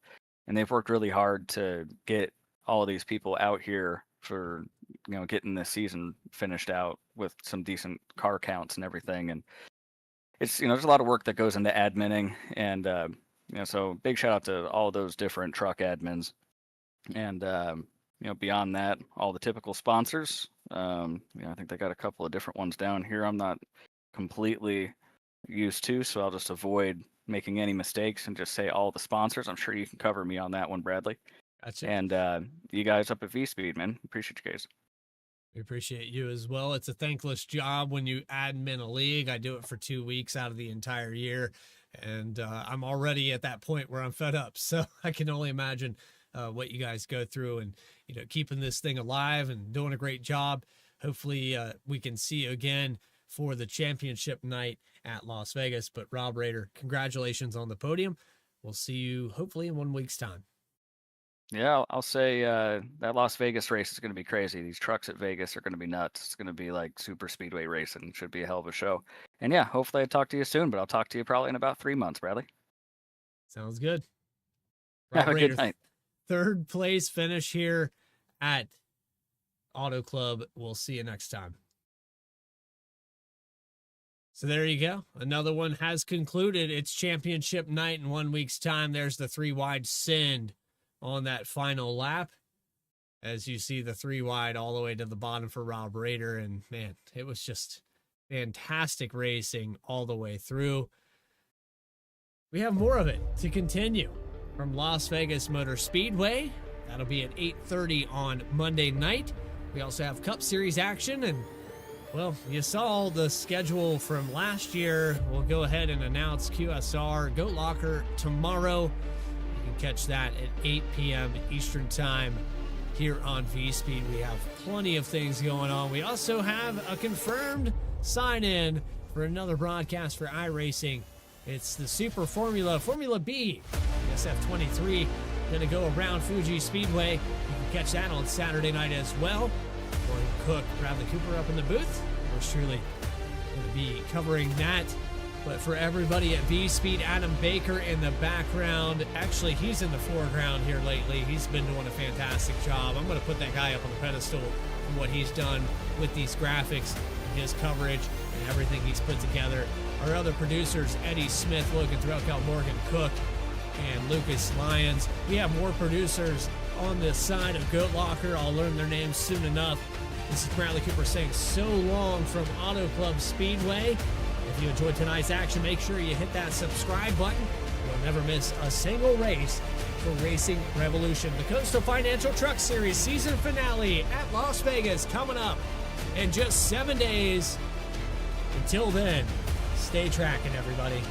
And they've worked really hard to get all of these people out here for, getting this season finished out with some decent car counts and everything. And it's, there's a lot of work that goes into adminning. And, so big shout out to all those different truck admins. And, beyond that, all the typical sponsors. I think they got a couple of different ones down here I'm not completely used to, so I'll just avoid making any mistakes and just say all the sponsors. I'm sure you can cover me on that one, Bradley. Gotcha. And you guys up at Vspeed, man. Appreciate you guys. We appreciate you as well. It's a thankless job when you admin a league. I do it for 2 weeks out of the entire year, and I'm already at that point where I'm fed up. So I can only imagine what you guys go through, and keeping this thing alive and doing a great job. Hopefully we can see you again for the championship night at Las Vegas. But Rob Rader, congratulations on the podium. We'll see you hopefully in 1 week's time. Yeah, I'll say that Las Vegas race is going to be crazy. These trucks at Vegas are going to be nuts. It's going to be like super speedway racing. Should be a hell of a show. And yeah, hopefully I talk to you soon, but I'll talk to you probably in about 3 months, Bradley. Sounds good. Have a good night. Third place finish here at Auto Club. We'll see you next time. So there you go. Another one has concluded. It's championship night in 1 week's time. There's the 3 wide send on that final lap. As you see the 3 wide all the way to the bottom for Rob Rader. And man, it was just fantastic racing all the way through. We have more of it to continue from Las Vegas Motor Speedway. That'll be at 8:30 on Monday night. We also have Cup Series action, and well, you saw the schedule from last year. We'll go ahead and announce QSR Goat Locker tomorrow. You can catch that at 8 p.m. Eastern Time here on Vspeed. We have plenty of things going on. We also have a confirmed sign-in for another broadcast for iRacing. It's the Super Formula B, SF23, going to go around Fuji Speedway. You can catch that on Saturday night as well. Morgan Cook, Bradley Cooper up in the booth. We're surely going to be covering that. But for everybody at Vspeed, Adam Baker in the background. Actually, he's in the foreground here lately. He's been doing a fantastic job. I'm going to put that guy up on the pedestal for what he's done with these graphics. his coverage and everything he's put together. Our other producers, Eddie Smith, Logan Threlkel, Morgan Cook, and Lucas Lyons. We have more producers on this side of Goat Locker. I'll learn their names soon enough. This is Bradley Cooper saying so long from Auto Club Speedway. If you enjoyed tonight's action, make sure you hit that subscribe button. You'll never miss a single race for Racing Revolution. The Coastal Financial Truck Series season finale at Las Vegas coming up in just 7 days. Until then, stay tracking, everybody.